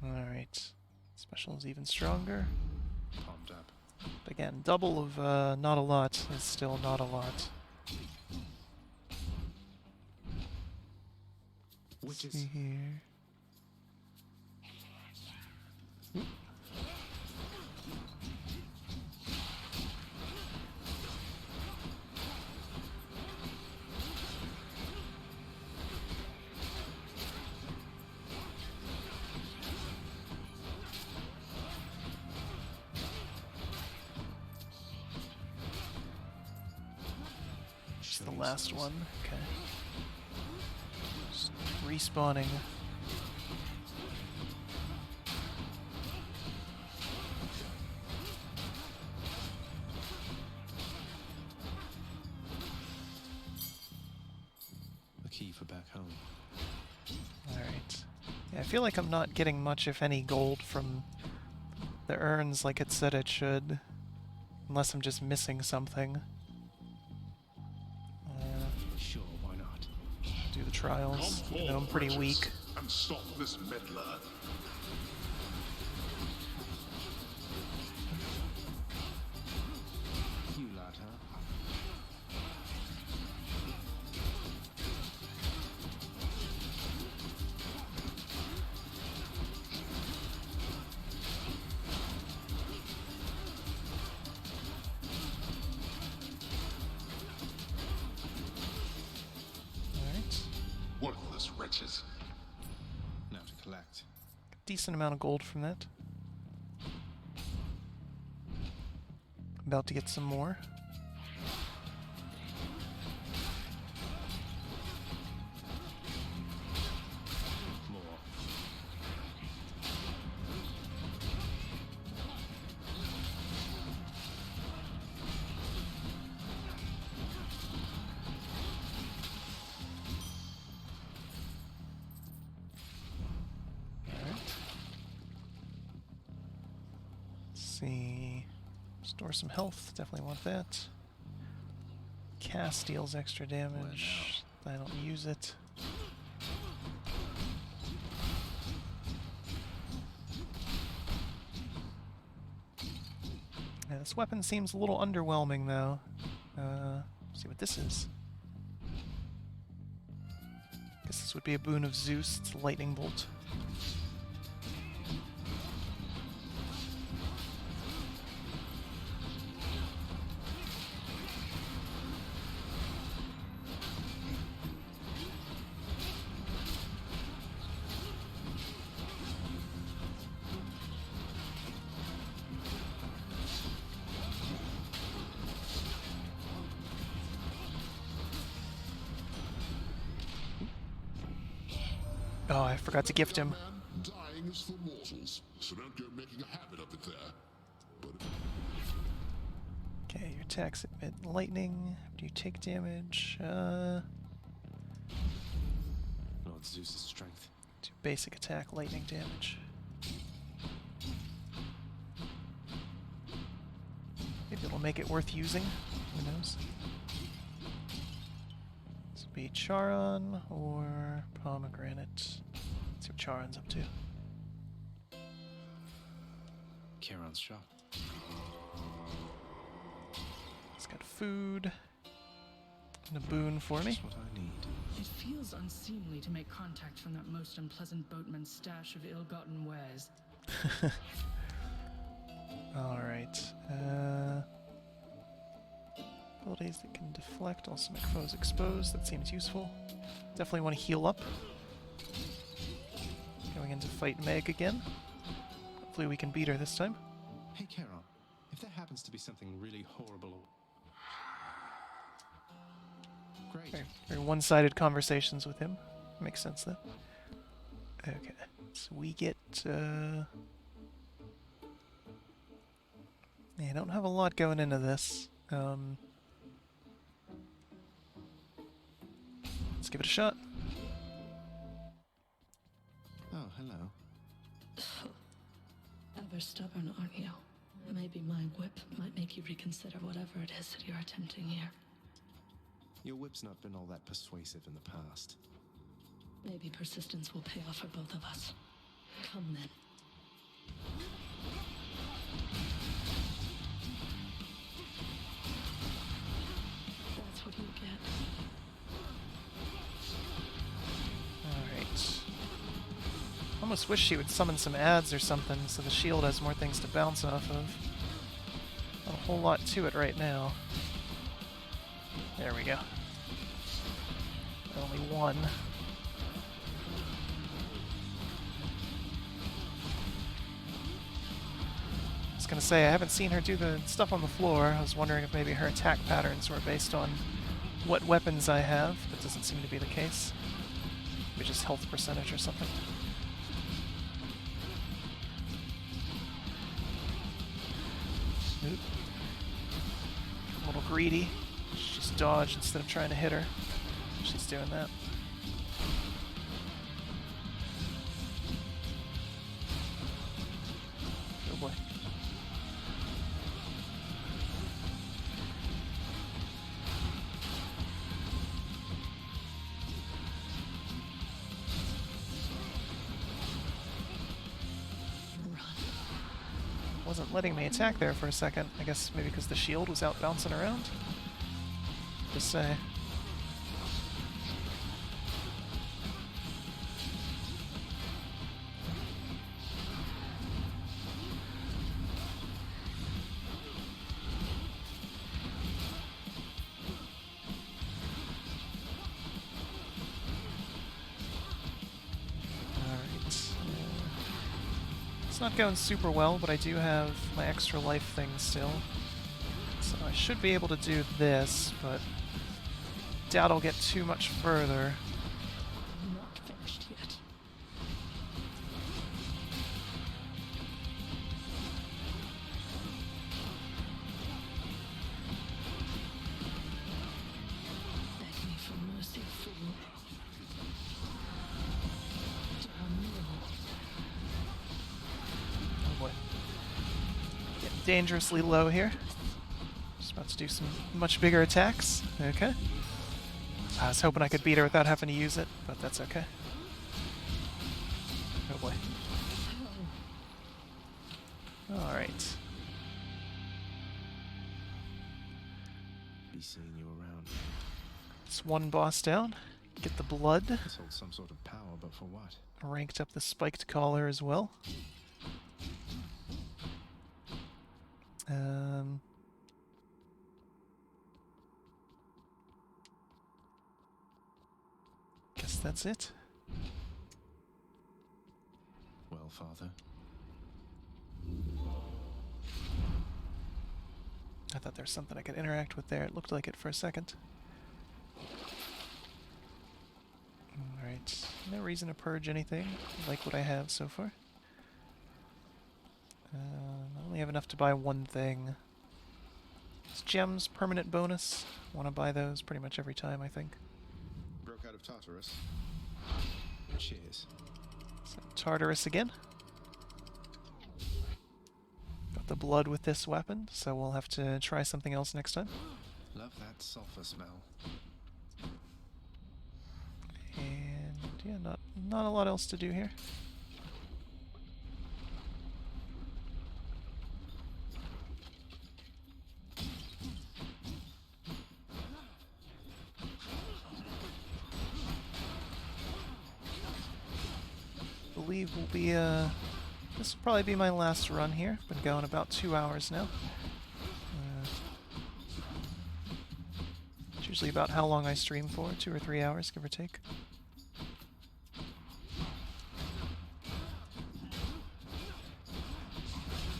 Alright. Special is even stronger. Palmed up. But again, double of not a lot is still not a lot. Witches. See here. Oop. Just the last one. Okay. Just respawning. The key for back home. Alright. Yeah, I feel like I'm not getting much, if any, gold from the urns like it said it should. Unless I'm just missing something. Sure, why not? Do the trials. Come You know, I'm forth, pretty wretches, weak. and stop this meddler. You lad, huh? Alright. Worthless wretches. Now to collect. Decent amount of gold from that. About to get some more. More. Alright. Let's see. Store some health. Definitely want that. Cast deals extra damage. I don't use it. Yeah, this weapon seems a little underwhelming, though. See what this is. Guess this would be a boon of Zeus. It's a lightning bolt. Oh, I forgot to gift him. Dying is for mortals, so don't go making a habit of it there. But Okay, your attacks emit lightning. Do you take damage? Lord Zeus' strength. Do basic attack, lightning damage. Maybe it'll make it worth using. Who knows? This will be Charon or Pomegranate. Let's see what Charon's up to. Charon's shop. It's got food and a boon for me. Just what I need. It feels unseemly to make contact from that most unpleasant boatman's stash of ill-gotten wares. Alright. Abilities that can deflect, also make foes exposed. That seems useful. Definitely want to heal up. Going in to fight Meg again. Hopefully we can beat her this time. Hey, Charon, if there happens to be something really horrible or... Great. Very one-sided conversations with him. Makes sense, though. Okay, so we get, yeah, I don't have a lot going into this. Let's give it a shot. Oh, hello. Ever stubborn, aren't you? Maybe my whip might make you reconsider whatever it is that you're attempting here. Your whip's not been all that persuasive in the past. Maybe persistence will pay off for both of us. Come then. That's what you get. Alright. Almost wish she would summon some ads or something so the shield has more things to bounce off of. Not a whole lot to it right now. There we go. Only one. I was gonna say, I haven't seen her do the stuff on the floor. I was wondering if maybe her attack patterns were based on what weapons I have. That doesn't seem to be the case. Maybe just health percentage or something. Oop. A little greedy. She's dodged instead of trying to hit her. She's doing that. Oh boy. Wasn't letting me attack there for a second. I guess maybe because the shield was out bouncing around. Just say. It's not going super well, but I do have my extra life thing still. So I should be able to do this, but doubt I'll get too much further. Not finished yet. Beg me for mercy, fool. Damn you. Oh boy. Getting dangerously low here. Just about to do some much bigger attacks. Okay. I was hoping I could beat her without having to use it, but that's okay. Oh boy. Alright. be seeing you around. It's one boss down. Get the blood. This holds some sort of power, but for what? Ranked up the spiked collar as well. Guess that's it. Well, Father. I thought there was something I could interact with there. It looked like it for a second. Alright, no reason to purge anything. I like what I have so far. I only have enough to buy one thing. It's gems, permanent bonus. Want to buy those pretty much every time, I think. Broke out of Tartarus. Cheers. So, Tartarus again. Got the blood with this weapon, so we'll have to try something else next time. Love that sulfur smell. And yeah, not a lot else to do here. Believe will be this will probably be my last run here. Been going about 2 hours now. It's usually about how long I stream for, 2 or 3 hours, give or take.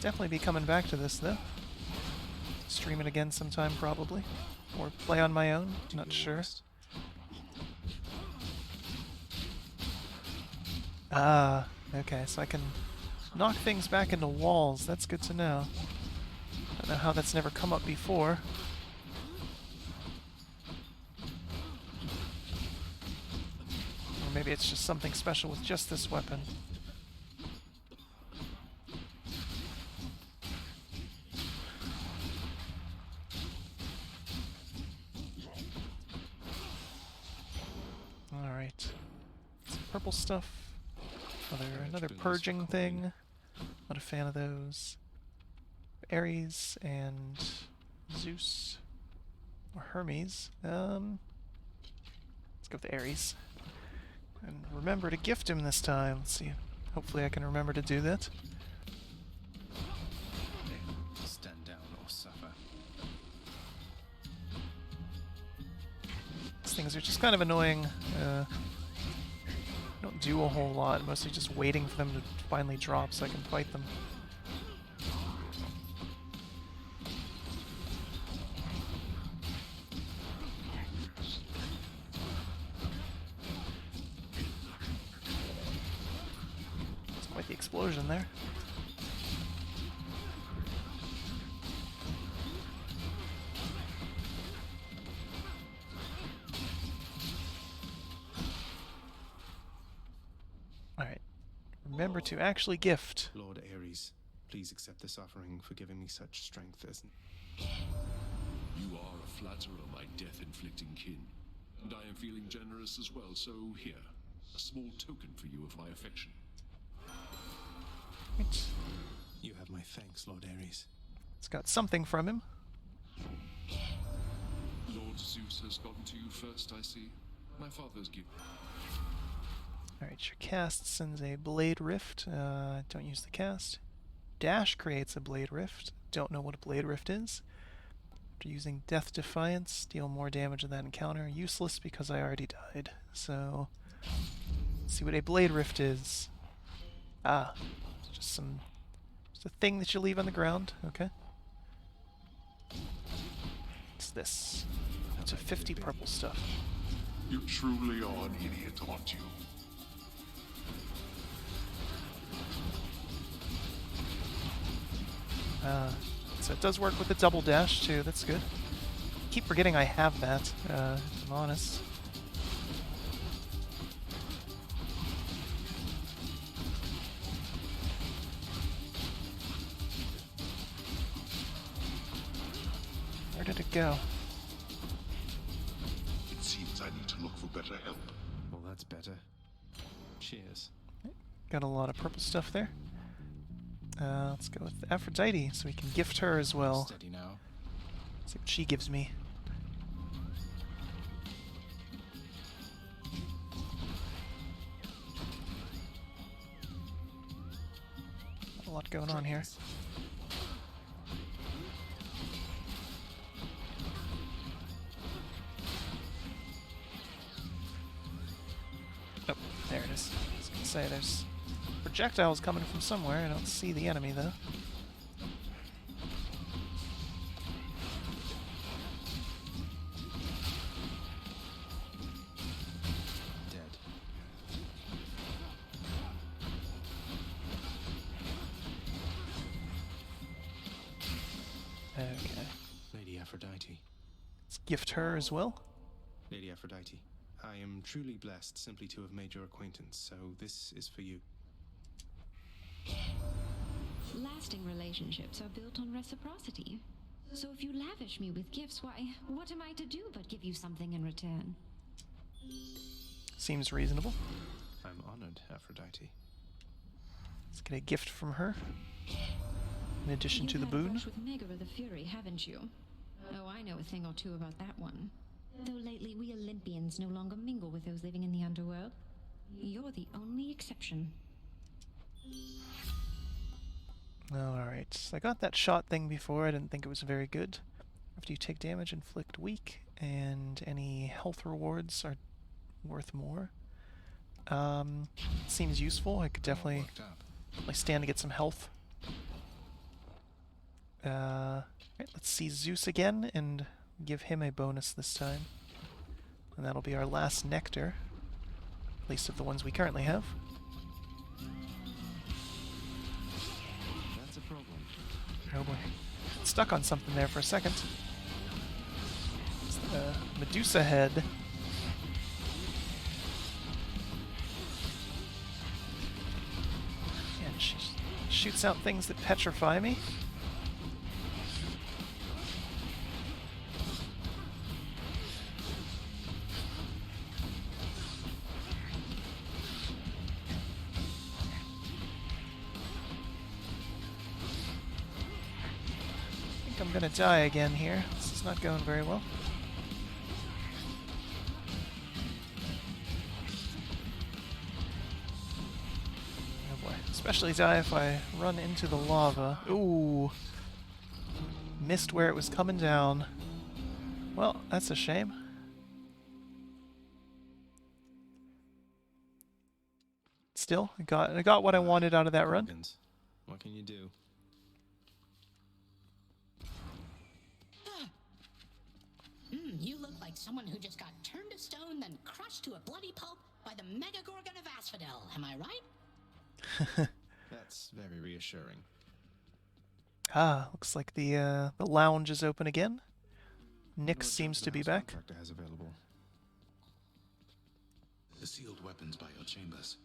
Definitely be coming back to this though. Stream it again sometime probably, or play on my own. Not sure. Ah, okay, so I can knock things back into walls. That's good to know. I don't know how that's never come up before. Or maybe it's just something special with just this weapon. Alright. Some purple stuff. Another purging thing. Not a fan of those. Ares and Zeus. Or Hermes. Let's go with Ares. And remember to gift him this time. Let's see. Hopefully I can remember to do that. Stand down or suffer. These things are just kind of annoying. Don't do a whole lot, mostly just waiting for them to finally drop so I can fight them. It's quite the explosion there. Alright. Remember to actually gift. Lord Ares, please accept this offering for giving me such strength as... You are a flatterer, my death-inflicting kin. And I am feeling generous as well, so here, a small token for you of my affection. Right. You have my thanks, Lord Ares. It's got something from him. Lord Zeus has gotten to you first, I see. My father's gift. Alright, your cast sends a Blade Rift. Don't use the cast. Dash creates a Blade Rift. Don't know what a Blade Rift is. After using Death Defiance, deal more damage in that encounter. Useless because I already died. So, let's see what a Blade Rift is. Ah, it's just a thing that you leave on the ground. Okay. What's this? It's a 50 purple stuff. You truly are an idiot, aren't you? So it does work with the double dash too, that's good. Keep forgetting I have that, if I'm honest. Where did it go? It seems I need to look for better help. Well, that's better. Cheers. Got a lot of purple stuff there. Let's go with Aphrodite, so we can gift her as well. Steady now. See what she gives me. A lot going on here. Oh, there it is. I was gonna say there's projectiles coming from somewhere. I don't see the enemy though. Okay. Lady Aphrodite. Let's gift her as well. Lady Aphrodite, I am truly blessed simply to have made your acquaintance, so this is for you. Lasting relationships are built on reciprocity. So if you lavish me with gifts, why, what am I to do but give you something in return? Seems reasonable. I'm honored, Aphrodite. Let's get a gift from her. In addition to the boon. You've had a brush with Megara the Fury, haven't you? Oh, I know a thing or two about that one. Though lately we Olympians no longer mingle with those living in the Underworld. You're the only exception. Alright, so I got that shot thing before. I didn't think it was very good. After you take damage, inflict weak, and any health rewards are worth more. Seems useful. I could definitely stand to get some health. Right, let's see Zeus again and give him a bonus this time. And that'll be our last nectar, at least of the ones we currently have. That's a problem. Oh boy. Stuck on something there for a second. It's the Medusa head. And she shoots out things that petrify me. I'm gonna die again here. This is not going very well. Oh boy. Especially die if I run into the lava. Ooh. Missed where it was coming down. Well, that's a shame. Still, I got what I wanted out of that run. What can you do? You look like someone who just got turned to stone, then crushed to a bloody pulp by the Mega-Gorgon of Asphodel. Am I right? That's very reassuring. Ah, looks like the lounge is open again. Nick seems to be back. Has available. The sealed weapons by your chambers.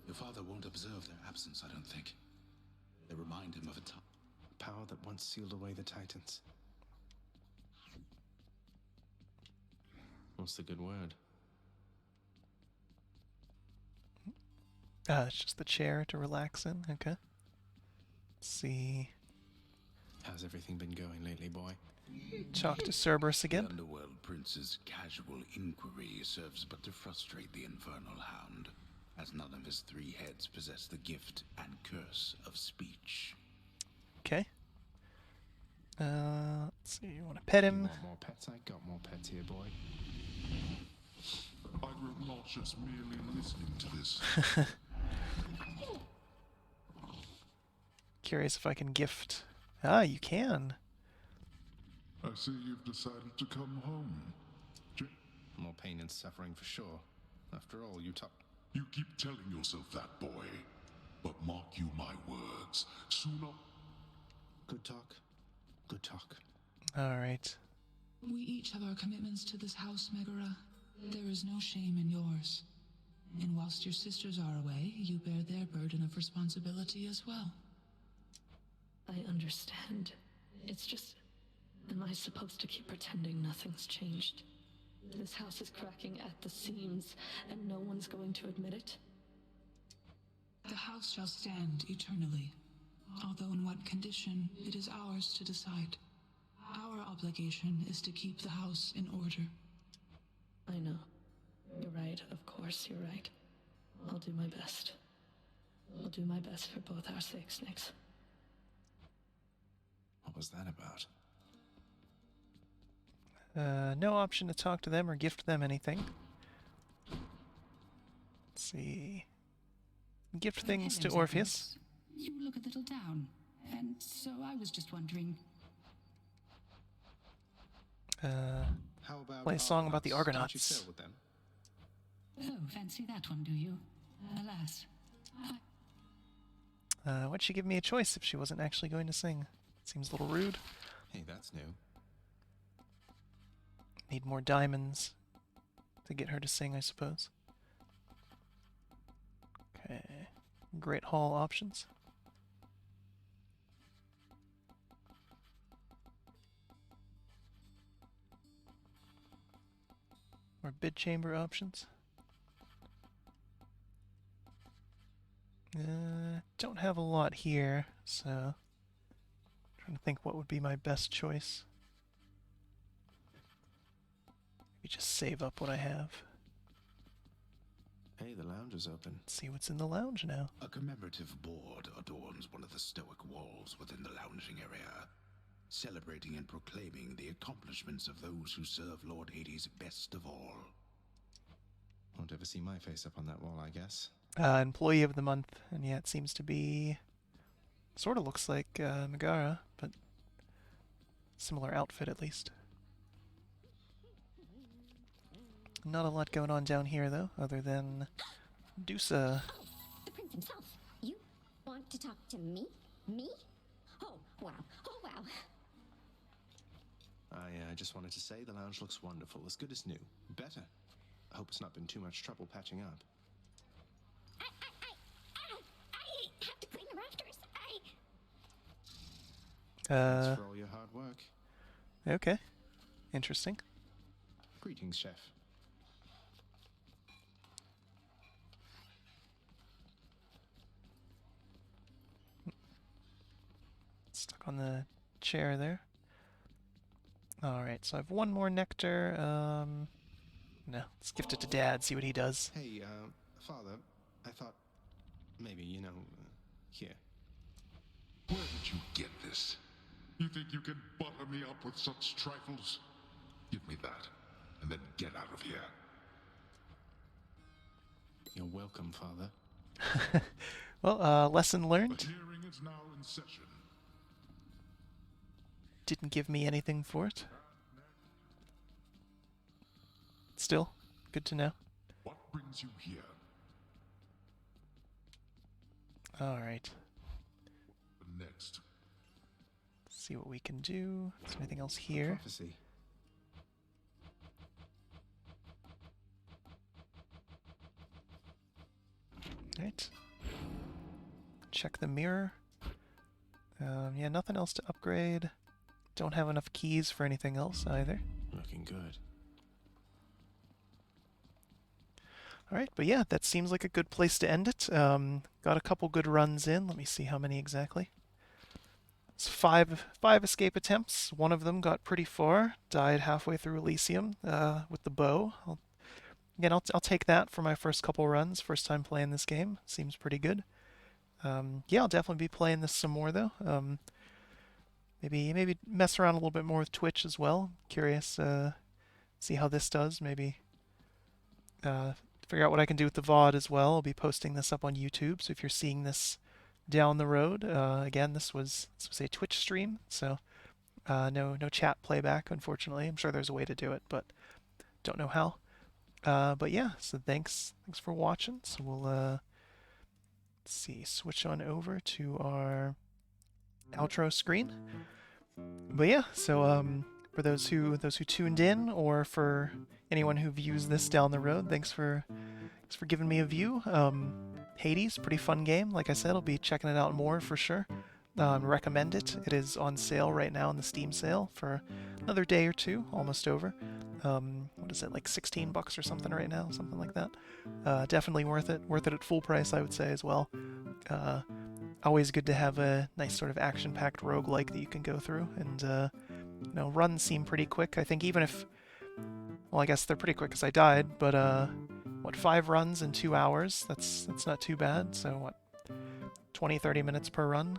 Your father won't observe their absence, I don't think. They remind him of a power that once sealed away the Titans. What's the good word? It's just the chair to relax in. Okay. Let's see. How's everything been going lately, boy? Talk to Cerberus again. The Underworld Prince's casual inquiry serves but to frustrate the Infernal Hound, as none of his three heads possess the gift and curse of speech. Okay. Let's see. You want to pet him? You want more pets? I got more pets here, boy. I will not just merely listening to this. Curious if I can gift. Ah, you can. I see you've decided to come home. More pain and suffering for sure. After all, you keep telling yourself that, boy. But mark you my words. Sooner. Good talk. Good talk. Alright. We each have our commitments to this house, Megara. There is no shame in yours. And whilst your sisters are away, you bear their burden of responsibility as well. I understand. It's just... Am I supposed to keep pretending nothing's changed? This house is cracking at the seams, and no one's going to admit it? The house shall stand eternally. Although in what condition, it is ours to decide. Our obligation is to keep the house in order. I know. You're right, of course you're right. I'll do my best. I'll do my best for both our sakes, Nix. What was that about? No option to talk to them or gift them anything. Let's see. Gift things to Hello, Orpheus. Zacharias. You look a little down, and so I was just wondering. How about Play a song about the Argonauts? Don't you Argonauts. sail with them? Oh, fancy that one, do you? Alas, Why'd she give me a choice if she wasn't actually going to sing? Seems a little rude. Hey, that's new. Need more diamonds to get her to sing, I suppose. Okay. Great Hall options. Or bid chamber options. Don't have a lot here, so trying to think what would be my best choice. Maybe just save up what I have. Hey, the lounge is open. Let's see what's in the lounge now. A commemorative board adorns one of the stoic walls within the lounging area, celebrating and proclaiming the accomplishments of those who serve Lord Hades best of all. Won't ever see my face up on that wall, I guess. Employee of the month, and yeah, it seems to be... Sort of looks like Megara, but similar outfit at least. Not a lot going on down here, though, other than Dusa. Oh, the prince himself. You want to talk to me? Me? Oh, wow. Oh, wow. I just wanted to say the lounge looks wonderful, as good as new. Better. I hope it's not been too much trouble patching up. I have to clean the rafters. Thanks for all your hard work. Okay. Interesting. Greetings, Chef. Stuck on the chair there. Alright, so I have one more nectar. No, let's gift it to Dad, see what he does. Hey, Father, I thought maybe, here. Where did you get this? You think you can butter me up with such trifles? Give me that, and then get out of here. You're welcome, Father. Well, lesson learned. The hearing is now in session. Didn't give me anything for it. Still, good to know. What brings you here? Alright. Next. See what we can do. Is there anything else here? Prophecy. Right. Check the mirror. Yeah, nothing else to upgrade. Don't have enough keys for anything else either. Looking good. Alright, but yeah, that seems like a good place to end it. Got a couple good runs in. Let me see how many exactly. It's five escape attempts. One of them got pretty far. Died halfway through Elysium with the bow. I'll take that for my first couple runs. First time playing this game. Seems pretty good. Yeah, I'll definitely be playing this some more though. Maybe mess around a little bit more with Twitch as well. Curious, see how this does. Maybe figure out what I can do with the VOD as well. I'll be posting this up on YouTube, so if you're seeing this down the road, again, this was a Twitch stream, so no chat playback, unfortunately. I'm sure there's a way to do it, but don't know how. But yeah, so thanks for watching. So we'll let's see, switch on over to our outro screen. But yeah, so for those who tuned in, or for anyone who views this down the road, thanks for giving me a view. Hades, pretty fun game. Like I said, I'll be checking it out more for sure. Recommend it. It is on sale right now in the Steam sale for another day or two, almost over. What is it, like 16 bucks or something right now, something like that. Definitely worth it. Worth it at full price, I would say as well. Always good to have a nice sort of action-packed roguelike that you can go through, and runs seem pretty quick. I think even if, well, I guess they're pretty quick because I died, but 5 runs in 2 hours? That's not too bad. So what? 20-30 minutes per run.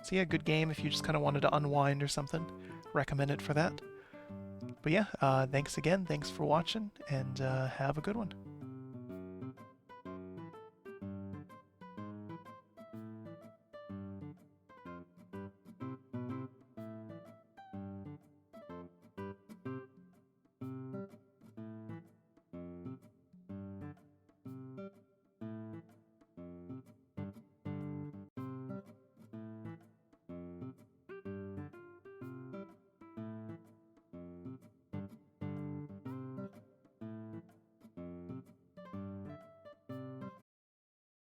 So yeah, good game if you just kind of wanted to unwind or something. Recommend it for that. But yeah, thanks again, thanks for watching, and have a good one.